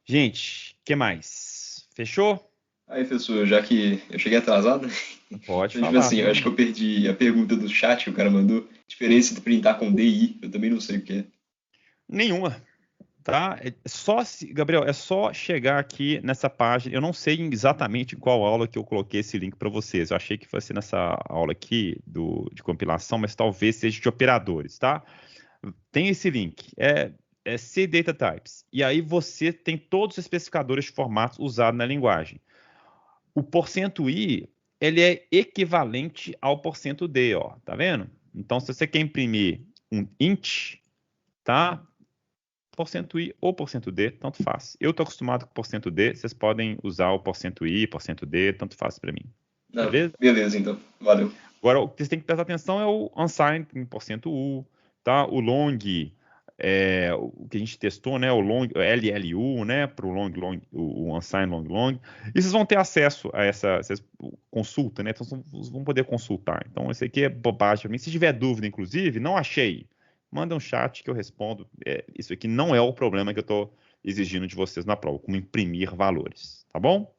Speaker 2: Gente, o que mais? Fechou?
Speaker 5: Aí, professor, já que eu cheguei atrasado,
Speaker 2: Pode
Speaker 5: então, tipo
Speaker 2: falar.
Speaker 5: assim, eu acho que eu perdi a pergunta do chat que o cara mandou. Diferença entre printar com DI, eu também não sei o que é.
Speaker 2: Nenhuma. Tá? Gabriel, é só chegar aqui nessa página. Eu não sei exatamente em qual aula que eu coloquei esse link para vocês. Eu achei que fosse nessa aula aqui de compilação, mas talvez seja de operadores, tá? Tem esse link. É C Data Types. E aí você tem todos os especificadores de formatos usados na linguagem. O %i, ele é equivalente ao %d, ó. Tá vendo? Então, se você quer imprimir um int, tá? %i ou %d, tanto faz. Eu estou acostumado com %d, vocês podem usar o %i, %d, tanto faz para mim.
Speaker 5: Não,
Speaker 2: Beleza?
Speaker 5: beleza, então. Valeu.
Speaker 2: Agora, o que vocês têm que prestar atenção é o unsigned em %u, tá? O long, o que a gente testou, né? O long, LLU, né? Para o o unsigned long. E vocês vão ter acesso a vocês consulta, né? Então, vocês vão poder consultar. Então, isso aqui é bobagem para mim. Se tiver dúvida, inclusive, não achei, manda um chat que eu respondo. Isso aqui não é o problema que eu estou exigindo de vocês na prova, como imprimir valores, tá bom?